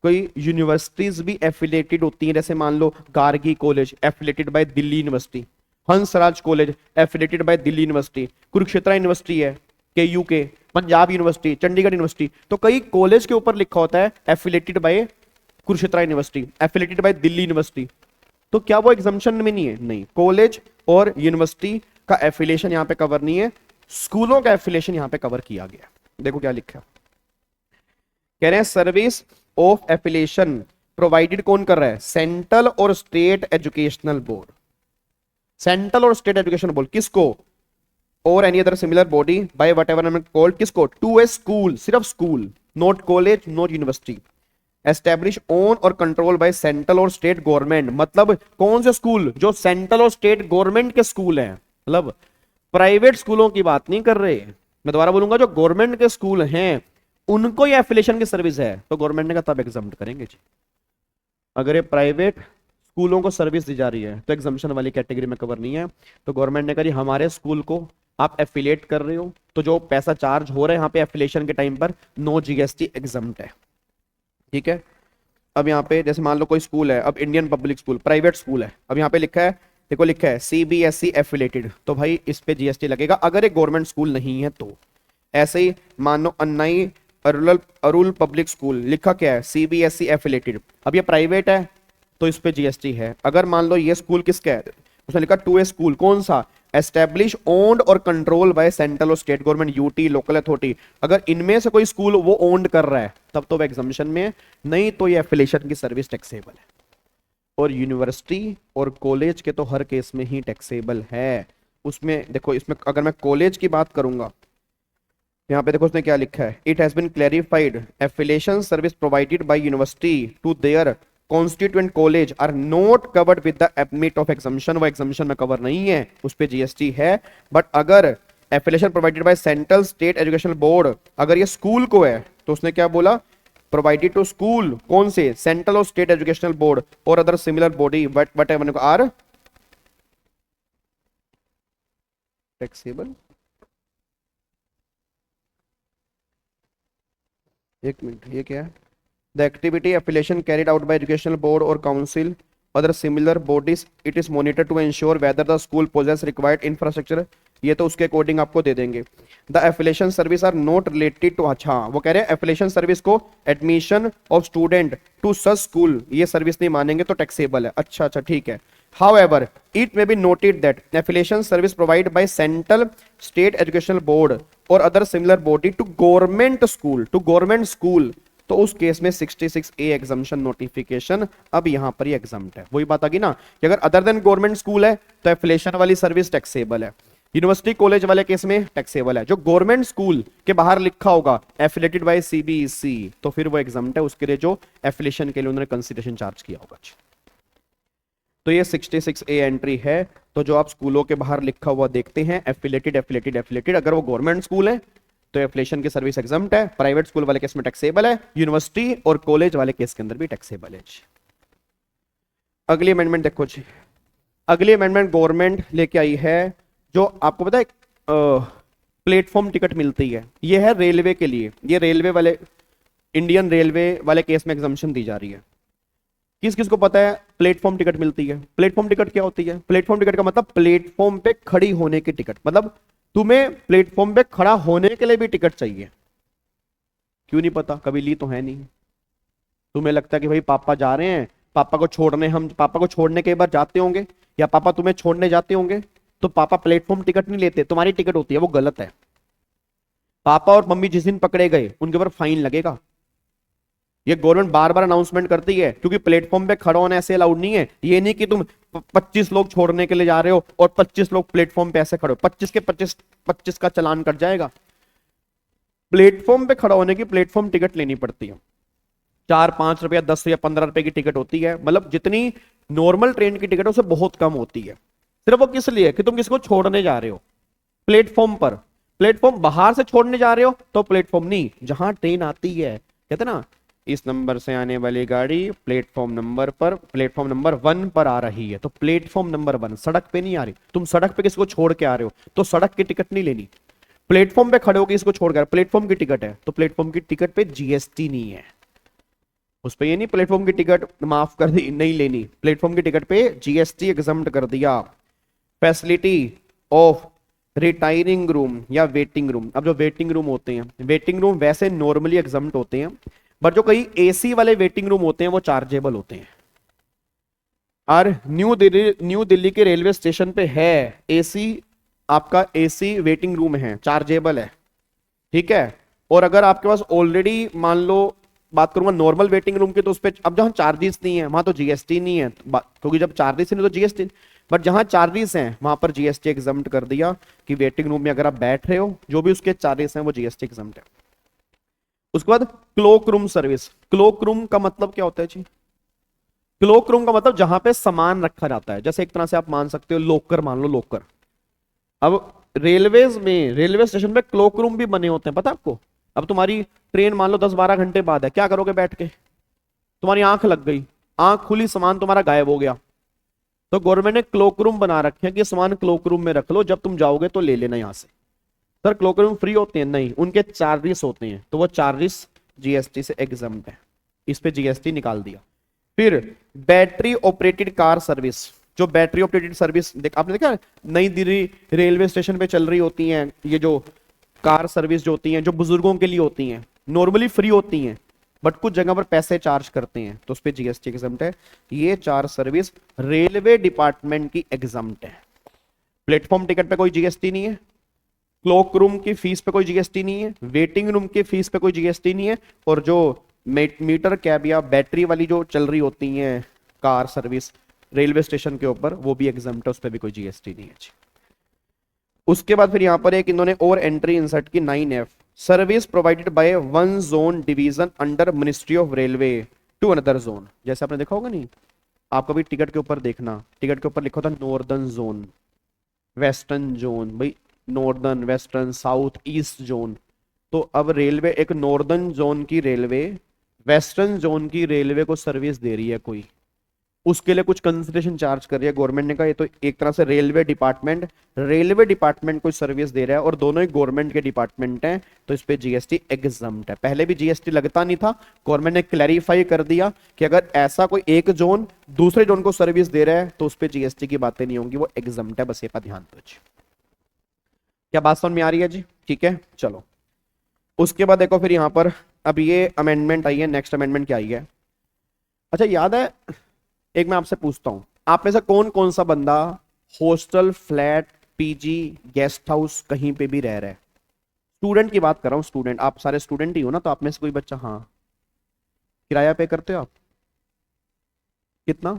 S1: कई यूनिवर्सिटीज भी एफिलिएटेड होती हैं, जैसे मान लो Gargi college affiliated by Delhi university, Hansraj college affiliated by Delhi university, Kurukshetra university है KU के, पंजाब यूनिवर्सिटी, चंडीगढ़ यूनिवर्सिटी। तो कई कॉलेज के ऊपर लिखा होता है affiliated by Kurukshetra university, affiliated by Delhi university. तो क्या वो एग्जाम्पशन में नहीं है? नहीं, कॉलेज और यूनिवर्सिटी का एफिलिएशन यहां पे कवर नहीं है, स्कूलों का एफिलिएशन यहां पे कवर किया गया। देखो क्या लिखा है, कह रहे हैं सर्विस ऑफ एफिलिएशन प्रोवाइडेड कौन कर रहा है? Central or state educational board. Central or state education board किसको? और any other similar body by whatever name called, किसको? टू ए स्कूल, सिर्फ school, not college, not university, establish on और control by central or state government. मतलब कौन से स्कूल? जो सेंट्रल और स्टेट गवर्नमेंट के स्कूल हैं, मतलब प्राइवेट स्कूलों की बात नहीं कर रहे। मैं दोबारा बोलूंगा, जो गवर्नमेंट के स्कूल हैं उनको ये एफिलिएशन की सर्विस है, तो गवर्नमेंट ने कहा तब एग्जम्प्ट करेंगे जी। अगर ये प्राइवेट स्कूलों को सर्विस दी जा रही है तो एग्जम्पशन वाली कैटेगरी में कवर नहीं है। तो गवर्नमेंट ने कहा हमारे स्कूल को आप एफिलिएट कर रहे हो, तो जो पैसा चार्ज हो रहा है यहाँ पे एफिलिएशन के टाइम पर, नो जीएसटी एग्जम्प्ट है। ठीक है, अब यहाँ पे जैसे मान लो कोई स्कूल है, अब Indian public school private school है, अब यहाँ पे लिखा है, देखो लिखा है सीबीएसई एफिलिएटेड, तो भाई इस पे जीएसटी लगेगा अगर एक गवर्नमेंट स्कूल नहीं है तो। ऐसे ही मान लो अन्नाई अरुल पब्लिक स्कूल, लिखा क्या है? सीबीएसई एफिलिएटेड, अब ये प्राइवेट है तो इस पे जीएसटी है। अगर मान लो ये स्कूल किसका है, उसने लिखा टू ए स्कूल, कौन सा? एस्टेब्लिश ओन्ड और control by central or state government, UT, local authority, अगर इनमें से कोई स्कूल वो ओन्ड कर रहा है तब तो वो एग्जामिशन में है, नहीं तो ये एफिलिएशन की सर्विस टैक्सेबल है। और यूनिवर्सिटी और कॉलेज के तो हर केस में ही टैक्सेबल है। उसमें देखो, इसमें अगर मैं कॉलेज की बात करूंगा, यहाँ पे देखो उसने क्या लिखा है, it has been clarified affiliation service provided by university to their constituent college are not covered with the admit of examination. वो एग्जामिशन में कवर नहीं है, उस पे जीएसटी है। बट अगर affiliation provided by central state education board, अगर ये स्कूल को है तो उसने क्या बोला, प्रोवाइडेड टू स्कूल, कौन से, central or state educational board or other similar body whatever are taxable. एक मिनट, ये क्या है, the activity affiliation carried out by educational board or council other similar bodies, it is monitor to ensure whether the school possess required infrastructure, ये तो उसके अकॉर्डिंग आपको दे देंगे। The affiliation service are not related to, अच्छा वो कह रहे हैं एफिलिएशन सर्विस को admission of student to such school ये सर्विस नहीं मानेंगे तो टैक्सेबल है। अच्छा अच्छा ठीक है। However, it may be noted that affiliation service provided by Central State Educational Board or other similar body to government school, तो उस केस में 66A एग्जाम्पशन नोटिफिकेशन अब यहां पर ही एग्जाम्प्ट है। वही बात आ गई ना कि अगर अदर देन गवर्नमेंट स्कूल है तो एफिलिएशन वाली सर्विस टैक्सेबल है, यूनिवर्सिटी कॉलेज वाले केस में टैक्सेबल है। जो गवर्नमेंट स्कूल के बाहर लिखा होगा एफिलेटेड बाय सीबीएसई तो फिर वो एग्जाम्प्ट है, उसके लिए जो एफिलिएशन के लिए उन्होंने कंसिडरेशन चार्ज किया होगा। तो ये 66A एंट्री है। तो जो आप स्कूलों के बाहर लिखा हुआ देखते हैं एफिलेटेड, अगर वो गवर्नमेंट स्कूल है तो एफिलिएशन की सर्विस एग्जाम्प्ट है, प्राइवेट स्कूल वाले केस में टैक्सेबल है, यूनिवर्सिटी और कॉलेज वाले केस के अंदर भी टैक्सेबल है। अगली अमेंडमेंट देखो जी, अगली अमेंडमेंट गवर्नमेंट लेके आई है, जो आपको पता है प्लेटफॉर्म टिकट मिलती है, ये है रेलवे के लिए, ये रेलवे वाले इंडियन रेलवे वाले केस में एग्जाम्पशन दी जा रही है। किस किस को पता है प्लेटफॉर्म टिकट मिलती है? प्लेटफॉर्म टिकट क्या होती है? प्लेटफॉर्म टिकट का मतलब प्लेटफॉर्म पे खड़ी होने की टिकट, मतलब तुम्हें प्लेटफॉर्म पे खड़ा होने के लिए भी टिकट चाहिए। क्यों नहीं पता? कभी ली तो है नहीं। तुम्हें लगता है कि भाई पापा जा रहे हैं, पापा को छोड़ने, हम पापा को छोड़ने के बाद जाते होंगे या पापा तुम्हें छोड़ने जाते होंगे तो पापा प्लेटफॉर्म टिकट नहीं लेते, तुम्हारी टिकट होती है, वो गलत है। पापा और मम्मी जिस दिन पकड़े गए उनके ऊपर फाइन लगेगा। ये गवर्नमेंट बार बार अनाउंसमेंट करती है, क्योंकि प्लेटफॉर्म पे खड़ा होना ऐसे अलाउड नहीं है। ये नहीं कि तुम 25 लोग छोड़ने के लिए जा रहे हो और 25 लोग प्लेटफॉर्म पे ऐसे खड़े हो, 25 के 25 का चालान कट जाएगा। प्लेटफॉर्म पे खड़ा होने की प्लेटफॉर्म टिकट लेनी पड़ती है, 4-5 रुपया, 10 या 15 रुपए की टिकट होती है, मतलब जितनी नॉर्मल ट्रेन की टिकट है उससे बहुत कम होती है। सिर्फ वो किस लिए कि तुम किसको छोड़ने जा रहे हो प्लेटफॉर्म पर। प्लेटफॉर्म बाहर से छोड़ने जा रहे हो तो प्लेटफॉर्म नहीं, जहां ट्रेन आती है, कहते ना इस नंबर से आने वाली गाड़ी प्लेटफॉर्म नंबर 1 पर आ रही है, तो प्लेटफॉर्म नंबर 1, सड़क पे नहीं आ रही। तुम सड़क पे किसको छोड़ के आ रहे हो तो सड़क की टिकट नहीं लेनी, प्लेटफॉर्म पे खड़े होकर इसको छोड़ कर, प्लेटफॉर्म की टिकट है तो प्लेटफॉर्म की टिकट पे जीएसटी नहीं है, उस पे ये नहीं प्लेटफॉर्म की टिकट माफ कर दी नहीं लेनी, प्लेटफॉर्म की टिकट पे जीएसटी एग्जम्प्ट कर दिया। फैसिलिटी ऑफ रिटायरिंग रूम या वेटिंग रूम, अब जो वेटिंग रूम होते हैं, वेटिंग रूम वैसे नॉर्मली एग्जम्प्ट होते हैं, बट जो कई एसी वाले वेटिंग रूम होते हैं वो चार्जेबल होते हैं। और न्यू दिल्ली के रेलवे स्टेशन पे है एसी, आपका एसी वेटिंग रूम है, चार्जेबल है, ठीक है। और अगर आपके पास ऑलरेडी मान लो, बात करूंगा नॉर्मल वेटिंग रूम की, तो उस पर अब जहां चार्जेस नहीं है वहां तो जीएसटी नहीं है, क्योंकि जब चार्जेस नहीं तो जीएसटी, बट जहां चार्जेस हैं वहां पर जीएसटी एग्जम्प्ट कर दिया कि वेटिंग रूम में अगर आप बैठ रहे हो जो भी उसके चार्जेस हैं वो जीएसटी एग्जम्प्ट है। उसके बाद cloak room service. Cloak room का मतलब क्या होता है जी? क्लोक रूम का मतलब जहां पे सामान रखा जाता है, जैसे एक तरह से आप मान सकते हो लॉकर, मान लो लॉकर। अब रेलवेज में, रेलवे स्टेशन पे क्लोक रूम भी बने होते हैं, पता आपको? अब तुम्हारी ट्रेन मान लो 10-12 घंटे बाद है, क्या करोगे बैठ के? तुम्हारी आंख लग गई, आंख खुली, सामान तुम्हारा गायब हो गया, तो गवर्नमेंट ने क्लोक रूम बना रखे हैं कि सामान क्लोक रूम में रख लो, जब तुम जाओगे तो ले लेना यहां से। सर क्लोक रूम फ्री होते हैं? नहीं, उनके चार्जेस होते हैं, तो वो चार्जेस जीएसटी से एग्जम्प्ट है, इस पे जीएसटी निकाल दिया। फिर बैटरी ऑपरेटेड कार सर्विस, जो बैटरी ऑपरेटेड सर्विस आपने देखा नई दिल्ली रेलवे स्टेशन पे चल रही होती हैं, ये जो कार सर्विस जो होती हैं, जो बुजुर्गों के लिए होती हैं, नॉर्मली फ्री होती हैं, बट कुछ जगह पर पैसे चार्ज करते हैं, तो उस पर जीएसटी एग्जम्प्ट है। ये 4 सर्विस रेलवे डिपार्टमेंट की एग्जम्प्ट है। प्लेटफॉर्म टिकट पे कोई जीएसटी नहीं है, क्लॉक रूम की फीस पे कोई जीएसटी नहीं है, वेटिंग रूम की फीस पे कोई जीएसटी नहीं है, और जो मीटर कैब या बैटरी वाली जो चल रही होती है कार सर्विस रेलवे स्टेशन के ऊपर, वो भी एग्जम्प्ट है, उस पर भी कोई जीएसटी नहीं है जी। उसके बाद फिर यहां पर एक इन्होंने और एंट्री इंसर्ट की 9F, service provided by one zone division under ministry of railway to another zone. जैसे आपने देखा होगा नहीं, आपको भी टिकट के ऊपर देखना, टिकट के ऊपर लिखा होता नॉर्दर्न जोन, वेस्टर्न जोन, भाई northern, western, south, east zone. तो अब रेलवे एक नॉर्दर्न जोन की रेलवे वेस्टर्न जोन की रेलवे को सर्विस दे रही है कोई, उसके लिए कुछ कंसिडरेशन चार्ज कर रही है गवर्नमेंट ने कहा, ये तो एक तरह से रेलवे डिपार्टमेंट कोई सर्विस दे रहा है और दोनों ही गवर्नमेंट के डिपार्टमेंट हैं, तो इस पे जीएसटी एग्जम्प्ट है। पहले भी जीएसटी लगता नहीं था, गवर्नमेंट ने क्लैरिफाई कर दिया कि अगर ऐसा कोई एक जोन दूसरे जोन को सर्विस दे रहा है तो उस पर जीएसटी की बातें नहीं होंगी, वो एग्जम्प्ट है, बस ये पर ध्यान दो जी। क्या बात समझ में आ रही है जी? ठीक है, चलो उसके बाद देखो फिर यहां पर अब ये अमेंडमेंट आई है, नेक्स्ट अमेंडमेंट क्या आई है? अच्छा याद है, एक मैं आपसे पूछता हूं, आप में से कौन कौन सा बंदा hostel, flat, PG, guest house कहीं पे भी रह रहा है? स्टूडेंट की बात कर रहा हूं, स्टूडेंट, आप सारे स्टूडेंट ही हो ना, तो आप में से कोई बच्चा, हाँ किराया पे करते हो आप? कितना?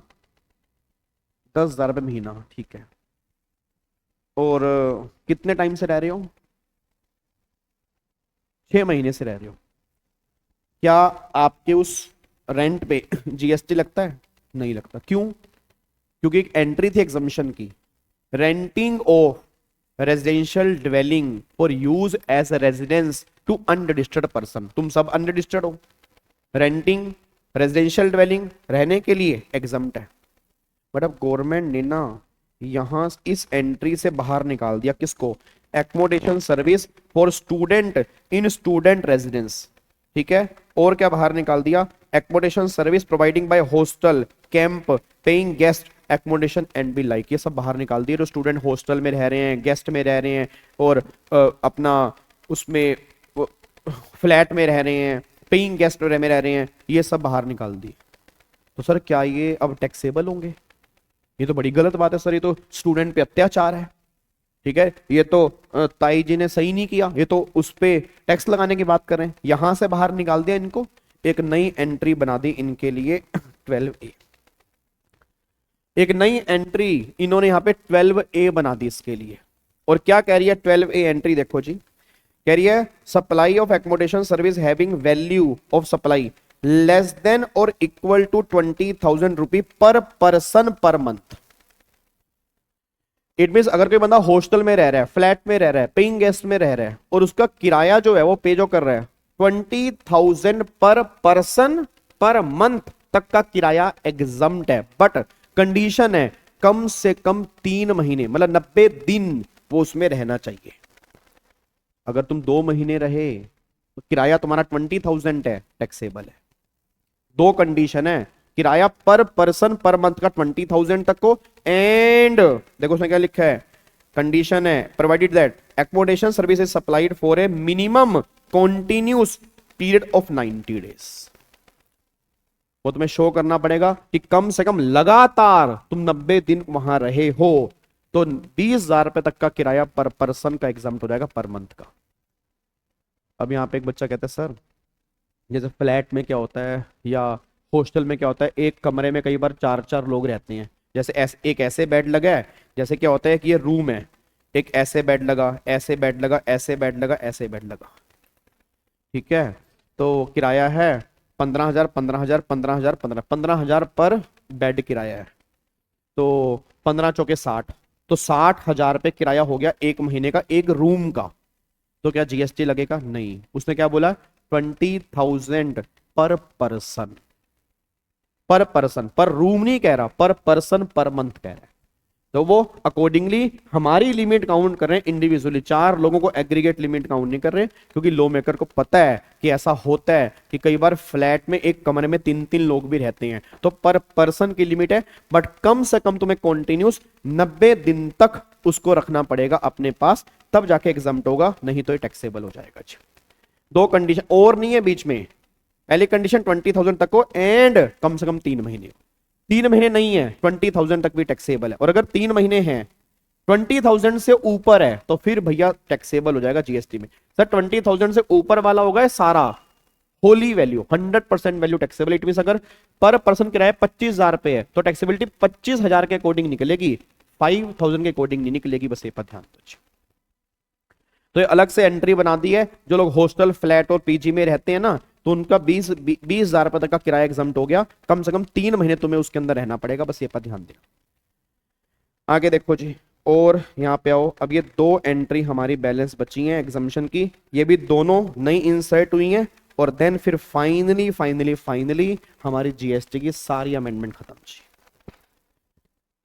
S1: 10,000 रुपये महीना, ठीक है। और कितने टाइम से रह रहे हो? 6 महीने से रह रहे हो। क्या आपके उस रेंट पे जीएसटी लगता है? नहीं लगता। क्यों? क्योंकि एक एंट्री थी एग्जम्पशन की, renting of residential dwelling for use as residence to unregistered person. तुम सब अनरजिस्टर्ड हो, रेंटिंग रेजिडेंशियल ड्वेलिंग रहने के लिए एग्जम्प्ट है, बट अब गवर्नमेंट ने ना यहां इस एंट्री से बाहर निकाल दिया किसको? Accommodation service for student in student residence, ठीक है। और क्या बाहर निकाल दिया? Accommodation service providing by hostel, camp, paying guest accommodation and be like, ये सब बाहर निकाल दिए। जो स्टूडेंट हॉस्टल में रह रहे हैं, गेस्ट में रह रहे हैं, और अपना उसमें फ्लैट में रह रहे हैं, पेइंग गेस्ट में रह रहे हैं, ये सब बाहर निकाल दिए। तो सर क्या ये अब टैक्सेबल होंगे? ये तो बड़ी गलत बात है सर, ये तो स्टूडेंट पे अत्याचार है, ठीक है। ये तो ताई जी ने सही नहीं किया, ये तो उस पे टैक्स लगाने की बात कर रहे हैं, यहां से बाहर निकाल दिया इनको। एक नई एंट्री बना दी इनके लिए 12A, एक नई एंट्री इन्होंने यहां पे 12A बना दी इसके लिए। और क्या कह रही है 12A एंट्री? देखो जी, कह रही है supply of accommodation service having value of supply less than और इक्वल टू 20,000 रुपी पर person per month. It mean अगर कोई बंदा हॉस्टल में रह रहा है, फ्लैट में रह रहा है, पेइंग गेस्ट में रह रहा है, और उसका किराया जो है वो पे जो कर रहा है 20,000 पर पर्सन पर मंथ तक का किराया एग्जम्प्ट है, बट कंडीशन है कम से कम 3 महीने, मतलब 90 दिन वो उसमें रहना चाहिए। अगर तुम 2 महीने रहे तो किराया तुम्हारा 20,000 है, टैक्सेबल है। 2 कंडीशन है, किराया पर पर्सन पर मंथ का 20,000 तक को, एंड देखो उसमें क्या लिखा है, कंडीशन है provided that accommodation service is supplied for a minimum continuous period of 90 days. वो तुम्हें शो करना पड़ेगा कि कम से कम लगातार तुम 90 दिन वहां रहे हो, तो 20,000 रुपए तक का किराया पर पर्सन का एग्जाम्प्ट हो जाएगा पर मंथ का। अब यहां पे एक बच्चा कहता है सर जैसे फ्लैट में क्या होता है या हॉस्टल में क्या होता है, एक कमरे में कई बार 4-4 लोग रहते हैं, जैसे एक ऐसे बेड लगा है, जैसे क्या होता है कि ये रूम है, एक ऐसे बेड लगा, ऐसे बेड लगा, ऐसे बेड लगा, ऐसे बेड लगा, ठीक है। तो किराया है 15,000 15,000 15,000 15,000 पर बेड किराया है, तो 15 चौके 60, तो 60,000 रुपये किराया हो गया एक महीने का एक रूम का। तो क्या जीएसटी लगेगा? नहीं। उसने क्या बोला? 20,000 पर पर्सन, पर पर्सन, पर रूम नहीं कह रहा, पर पर्सन पर मंथ कह रहा है। तो वो अकॉर्डिंगली हमारी लिमिट काउंट कर रहे हैं इंडिविजुअली, 4 लोगों को एग्रीगेट लिमिट काउंट नहीं कर रहे, क्योंकि लॉ मेकर को पता है कि ऐसा होता है कि कई बार फ्लैट में एक कमरे में 3-3 लोग भी रहते हैं, तो पर पर्सन की लिमिट है, बट कम से कम तुम्हें कॉन्टिन्यूस 90 दिन तक उसको रखना पड़ेगा अपने पास, तब जाके एग्जम्प्ट होगा, नहीं तो ये टैक्सेबल हो जाएगा। 2 कंडीशन और नहीं है बीच में, पहली कंडीशन 20,000 तक को, एंड कम से कम 3 महीने। 3 महीने नहीं है 20,000 तक भी टैक्सेबल है, और अगर 3 महीने हैं 20,000 से ऊपर है तो फिर भैया टैक्सेबल हो जाएगा जीएसटी में। सर 20,000 से ऊपर वाला होगा सारा Holi value 100% value taxable. It mean अगर पर पर्सन किराया 25,000 पे है तो टैक्सेबिलिटी 25,000 के अकॉर्डिंग निकलेगी, 5,000 के अकॉर्डिंग नहीं निकलेगी, बस ये पर ध्यान दीजिए। तो ये अलग से एंट्री बना दी है। जो लोग हॉस्टल फ्लैट और पीजी में रहते हैं ना तो उनका 20,000 रुपए तक का किराया एग्जम्प्ट हो गया। कम से कम 3 महीने तुम्हें उसके अंदर रहना पड़ेगा, बस ये पर ध्यान देना। आगे देखो जी, और यहाँ पे आओ। अब ये 2 एंट्री हमारी बैलेंस बची हैं एग्जामिशन की, ये भी दोनों नई इंसर्ट हुई हैं। और देन फिर फाइनली हमारी जीएसटी की सारी अमेंडमेंट खत्म जी।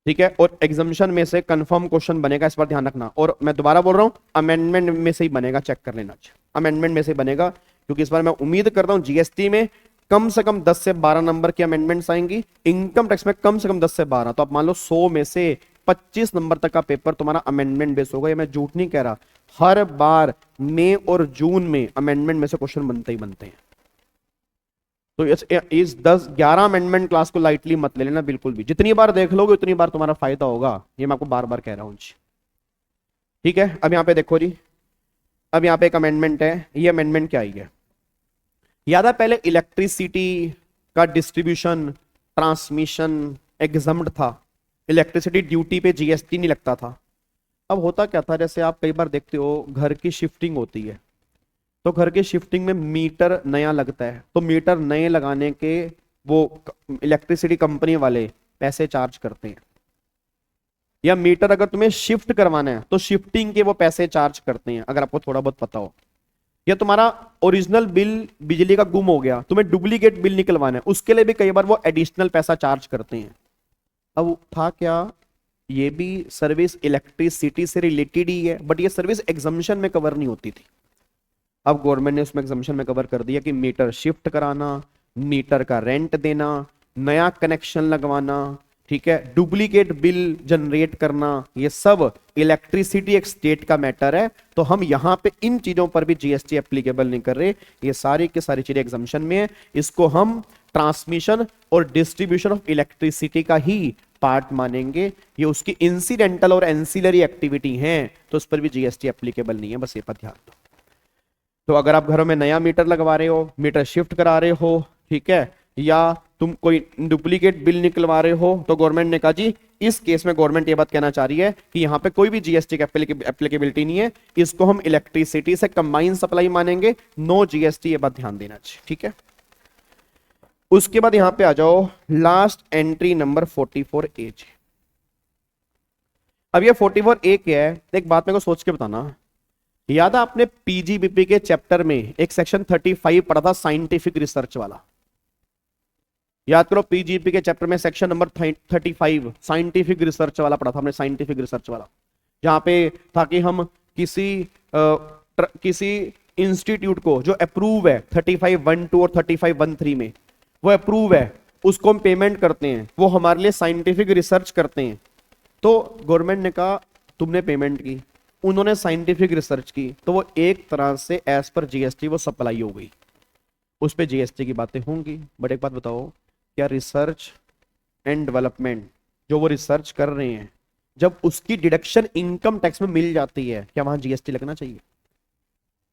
S1: ठीक है, और एग्जामिशन में से कंफर्म क्वेश्चन बनेगा, इस पर ध्यान रखना। और मैं दोबारा बोल रहा हूं, अमेंडमेंट में से ही बनेगा, चेक कर लेना। अमेंडमेंट में से ही बनेगा, क्योंकि इस बार मैं उम्मीद करता हूं जीएसटी में कम से कम 10 से 12 नंबर की अमेंडमेंट्स आएंगी, इनकम टैक्स में कम से कम 10 से 12। तो आप मान लो 100 में से 25 नंबर तक का पेपर तुम्हारा अमेंडमेंट बेस होगा। ये मैं झूठ नहीं कह रहा, हर बार मई और जून में अमेंडमेंट में से क्वेश्चन बनते ही बनते हैं। तो इस 10-11 अमेंडमेंट क्लास को लाइटली मत ले लेना बिल्कुल भी। जितनी बार देख लोगे उतनी बार तुम्हारा फायदा होगा, ये मैं आपको बार बार कह रहा हूं जी। ठीक है, अब यहां पे देखो जी, अब यहां पे एक अमेंडमेंट है। ये अमेंडमेंट क्या आई है, याद है पहले इलेक्ट्रिसिटी का डिस्ट्रीब्यूशन ट्रांसमिशन एग्जम्प्ट था, इलेक्ट्रिसिटी ड्यूटी पे जीएसटी नहीं लगता था। अब होता क्या था, जैसे आप कई बार देखते हो घर की शिफ्टिंग होती है, तो घर की शिफ्टिंग में मीटर नया लगता है, तो मीटर नए लगाने के वो इलेक्ट्रिसिटी कंपनी वाले पैसे चार्ज करते हैं। या मीटर अगर तुम्हें शिफ्ट करवाना है तो शिफ्टिंग के वो पैसे चार्ज करते हैं, अगर आपको थोड़ा बहुत पता हो। या तुम्हारा ओरिजिनल बिल बिजली का गुम हो गया, तुम्हें डुप्लीकेट बिल निकलवाना है, उसके लिए भी कई बार वो एडिशनल पैसा चार्ज करते हैं। अब था क्या, ये भी सर्विस इलेक्ट्रिसिटी से रिलेटेड ही है, बट ये सर्विस एग्जम्पशन में कवर नहीं होती थी। अब गवर्नमेंट ने उसमें एग्जम्पशन में कवर कर दिया कि मीटर शिफ्ट कराना, मीटर का रेंट देना, नया कनेक्शन लगवाना, ठीक है, डुप्लीकेट बिल जनरेट करना, ये सब इलेक्ट्रिसिटी एक स्टेट का मैटर है। तो हम यहां पे इन चीजों पर भी जीएसटी एप्लीकेबल नहीं कर रहे, ये सारी की सारी चीजें एग्जम्पशन में है। इसको हम ट्रांसमिशन और डिस्ट्रीब्यूशन ऑफ इलेक्ट्रिसिटी का ही पार्ट मानेंगे, ये उसकी इंसिडेंटल और एंसिलरी एक्टिविटी है, तो उस पर भी जीएसटी एप्लीकेबल नहीं है, बस ये पर ध्यान दो। तो अगर आप घरों में नया मीटर लगवा रहे हो, मीटर शिफ्ट करा रहे हो, ठीक है, या तुम कोई डुप्लीकेट बिल निकलवा रहे हो, तो गवर्नमेंट ने कहा जी इस केस में गवर्नमेंट ये बात कहना चाह रही है कि यहां पे कोई भी जीएसटी की एप्लीकेबिलिटी नहीं है, इसको हम इलेक्ट्रिसिटी से कंबाइन सप्लाई मानेंगे, नो जीएसटी, ये बात ध्यान देना चाहिए। ठीक है, उसके बाद यहां पे आ जाओ, लास्ट एंट्री नंबर 44A। अब ये 44A क्या है, एक बात मेरे को सोच के बताना। याद है आपने पीजीबीपी के चैप्टर में एक सेक्शन 35 पढ़ा था, साइंटिफिक रिसर्च वाला। याद करो, पीजीबीपी के चैप्टर में सेक्शन नंबर 35 साइंटिफिक रिसर्च वाला पढ़ा था हमने, साइंटिफिक रिसर्च वाला, जहां पे था कि हम किसी इंस्टीट्यूट को जो अप्रूव है 35(1)(2) और 35(1)(3) में, वो अप्रूव है, उसको हम पेमेंट करते हैं, वो हमारे लिए साइंटिफिक रिसर्च करते हैं। तो गवर्नमेंट ने कहा तुमने पेमेंट की, उन्होंने साइंटिफिक रिसर्च की, तो वो एक तरह से एज पर जीएसटी वो सप्लाई हो गई, उस पे जीएसटी की बातें होंगी। बट एक बात बताओ, क्या रिसर्च एंड डेवलपमेंट जो वो रिसर्च कर रहे हैं, जब उसकी डिडक्शन इनकम टैक्स में मिल जाती है, क्या वहां जीएसटी लगना चाहिए?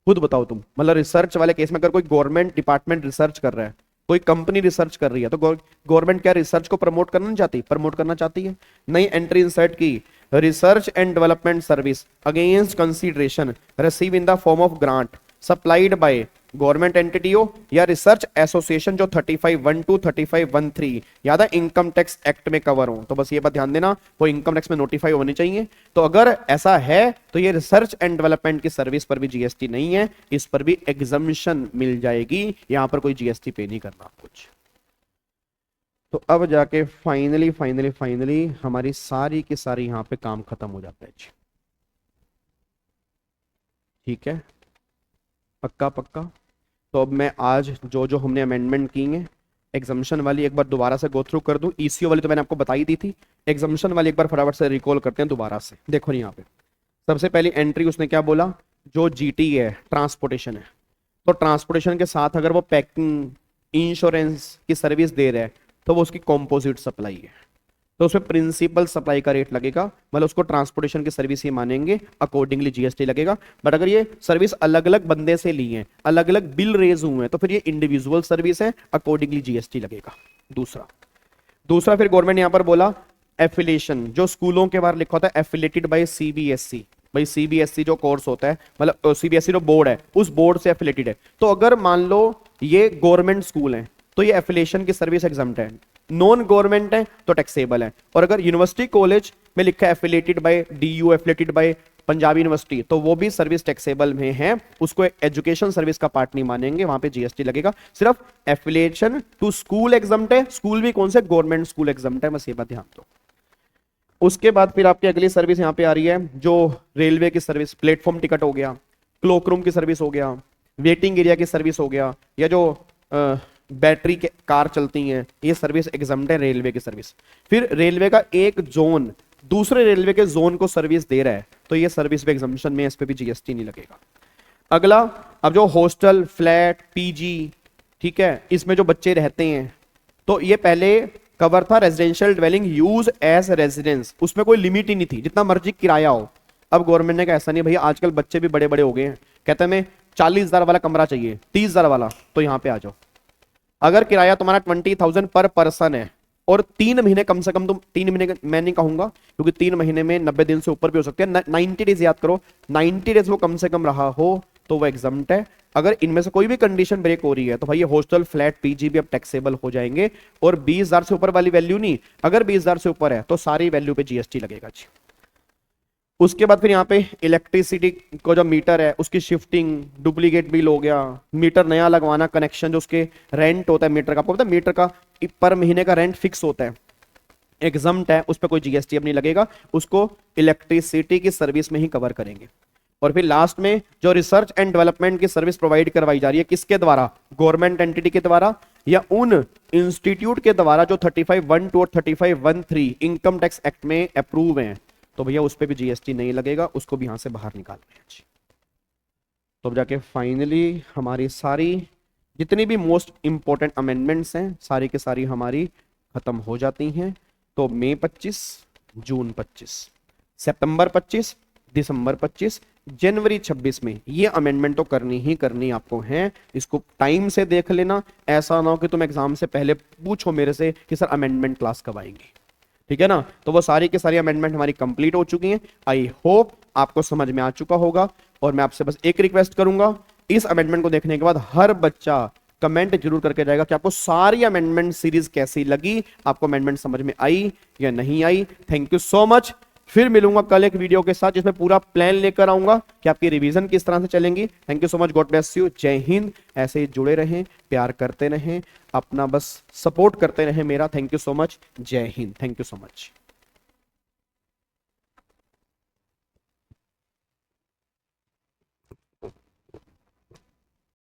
S1: खुद बताओ तुम। मतलब रिसर्च वाले केस में अगर कोई गवर्नमेंट डिपार्टमेंट रिसर्च कर रहा है, कोई कंपनी रिसर्च कर रही है, तो गवर्नमेंट क्या रिसर्च को प्रमोट करना नहीं चाहती? प्रमोट करना चाहती है। नई एंट्री इंसर्ट की, research and development service against consideration receive in the form of grant supplied by government entity हो या रिसर्च एसोसिएशन जो 35(1)(2) 35(1)(3 याद है इनकम टैक्स एक्ट में कवर हो, तो बस ये बात ध्यान देना, वो इनकम टैक्स में नोटिफाई होनी चाहिए। तो अगर ऐसा है तो ये रिसर्च एंड डेवलपमेंट की सर्विस पर भी जीएसटी नहीं है, इस पर भी एग्जम्पशन मिल जाएगी, यहां पर कोई जीएसटी पे नहीं करना कुछ। तो अब जाके फाइनली हमारी सारी की सारी यहां पे काम खत्म हो जाता है। ठीक है, पक्का पक्का। तो अब मैं आज जो जो हमने अमेंडमेंट की हैं, एग्जामिशन वाली एक बार दोबारा से गो थ्रू कर दूं। ईसीओ वाली तो मैंने आपको बताई दी थी, एग्जामिशन वाली एक बार फटाफट से रिकॉल करते हैं दोबारा से। देखो यहाँ पे सबसे पहली एंट्री उसने क्या बोला, जो जीटी है ट्रांसपोर्टेशन है, तो ट्रांसपोर्टेशन के साथ अगर वो पैकिंग इंश्योरेंस की सर्विस दे रहा है तो वो उसकी कॉम्पोजिट सप्लाई है। तो उसमें प्रिंसिपल सप्लाई का रेट लगेगा, मतलब उसको ट्रांसपोर्टेशन की सर्विस ही मानेंगे, अकॉर्डिंगली जीएसटी लगेगा। बट अगर ये सर्विस अलग अलग बंदे से ली है, अलग अलग बिल रेज हुए हैं, तो फिर ये इंडिविजुअल सर्विस है, अकॉर्डिंगली जीएसटी लगेगा। दूसरा फिर गवर्नमेंट यहां पर बोला एफिलिएशन, जो स्कूलों के बाहर लिखा होता है एफिलेटेड बाय सीबीएसई, भाई सीबीएसई जो कोर्स होता है, मतलब सीबीएसई जो बोर्ड है उस बोर्ड से एफिलेटेड है। तो अगर मान लो ये गवर्नमेंट स्कूल है तो ये एफिलिएशन की सर्विस एग्जम्प्ट है, नॉन गवर्नमेंट है तो टैक्सेबल है। और अगर यूनिवर्सिटी कॉलेज में लिखा है affiliated by DU, affiliated by Punjabi university, तो वो भी सर्विस टैक्सेबल में है, उसको एजुकेशन सर्विस का पार्ट नहीं मानेंगे, वहां पे जीएसटी लगेगा। सिर्फ एफिलिएशन टू स्कूल एग्जम्प्ट है, स्कूल भी कौन से, गवर्नमेंट स्कूल एग्जम्प्ट है, बस ये बात ध्यान दो। उसके बाद फिर आपकी अगली सर्विस यहां पे आ रही है जो रेलवे की सर्विस, प्लेटफॉर्म टिकट हो गया, क्लोक रूम की सर्विस हो गया, वेटिंग एरिया की सर्विस हो गया, या जो बैटरी के कार चलती हैं, ये सर्विस एग्जम्प्ट है रेलवे की सर्विस। फिर रेलवे का एक जोन दूसरे रेलवे के जोन को सर्विस दे रहा है तो ये सर्विस पे एग्जम्पशन में, इस पे भी जीएसटी नहीं लगेगा। अगला, अब जो हॉस्टल, फ्लैट, पीजी, ठीक है, इसमें जो बच्चे रहते हैं, तो ये पहले कवर था residential dwelling use as residence, उसमें कोई लिमिट ही नहीं थी, जितना मर्जी किराया हो। अब गवर्नमेंट ने कहा ऐसा नहीं भैया, आजकल बच्चे भी बड़े बड़े हो गए हैं, कहते हैं मैं 40,000 वाला कमरा चाहिए, 30,000 वाला, तो यहां पे आ जाओ। अगर किराया तुम्हारा 20,000 पर पर्सन है और 3 महीने, कम से कम तुम 3 महीने, मैं नहीं कहूंगा क्योंकि 3 महीने में 90 दिन से ऊपर भी हो सकते हैं, 90 डेज याद करो, 90 डेज वो कम से कम रहा हो तो वो एग्जम्प्ट है। अगर इनमें से कोई भी कंडीशन ब्रेक हो रही है तो भाई ये हॉस्टल, फ्लैट, पीजी भी अब टैक्सेबल हो जाएंगे। और 20,000 से ऊपर वाली वैल्यू नहीं, अगर 20,000 से ऊपर है तो सारी वैल्यू पे जीएसटी लगेगा जी। उसके बाद फिर यहाँ पे इलेक्ट्रिसिटी को जो मीटर है उसकी शिफ्टिंग, डुप्लीकेट बिल हो गया, मीटर नया लगवाना, कनेक्शन जो उसके रेंट होता है मीटर का, आपको पता है मीटर का पर महीने का रेंट फिक्स होता है, एग्जम्प्ट है, उस पर कोई जीएसटी अब नहीं लगेगा, उसको इलेक्ट्रिसिटी की सर्विस में ही कवर करेंगे। और फिर लास्ट में जो रिसर्च एंड डेवलपमेंट की सर्विस प्रोवाइड करवाई जा रही है, किसके द्वारा, गवर्नमेंट एंटिटी के द्वारा या उन इंस्टीट्यूट के द्वारा जो 35(1)(2) और 35(1)(3) इनकम टैक्स एक्ट में अप्रूव हैं, तो भैया उस पर भी जीएसटी नहीं लगेगा, उसको भी यहां से बाहर निकाल दें। तो अब जाके फाइनली हमारी सारी जितनी भी मोस्ट इंपॉर्टेंट अमेंडमेंट्स हैं सारी की सारी हमारी खत्म हो जाती हैं। तो मई 25, जून 25, सितंबर 25, दिसंबर 25, जनवरी 26 में ये अमेंडमेंट तो करनी ही करनी आपको है। इसको टाइम से देख लेना, ऐसा ना हो कि तुम एग्जाम से पहले पूछो मेरे से कि सर अमेंडमेंट क्लास कब आएंगी, ठीक है ना। तो वो सारी की सारी अमेंडमेंट हमारी कंप्लीट हो चुकी हैं। आई होप आपको समझ में आ चुका होगा। और मैं आपसे बस एक रिक्वेस्ट करूंगा, इस अमेंडमेंट को देखने के बाद हर बच्चा कमेंट जरूर करके जाएगा कि आपको सारी अमेंडमेंट सीरीज कैसी लगी, आपको अमेंडमेंट समझ में आई या नहीं आई। Thank you so much. फिर मिलूंगा कल एक वीडियो के साथ जिसमें पूरा प्लान लेकर आऊंगा कि आपकी रिवीजन किस तरह से चलेंगी। Thank you so much, God bless you, जय हिंद। ऐसे ही जुड़े रहें, प्यार करते रहें, अपना बस सपोर्ट करते रहें मेरा। थैंक यू सो मच, जय Hind, thank you so much.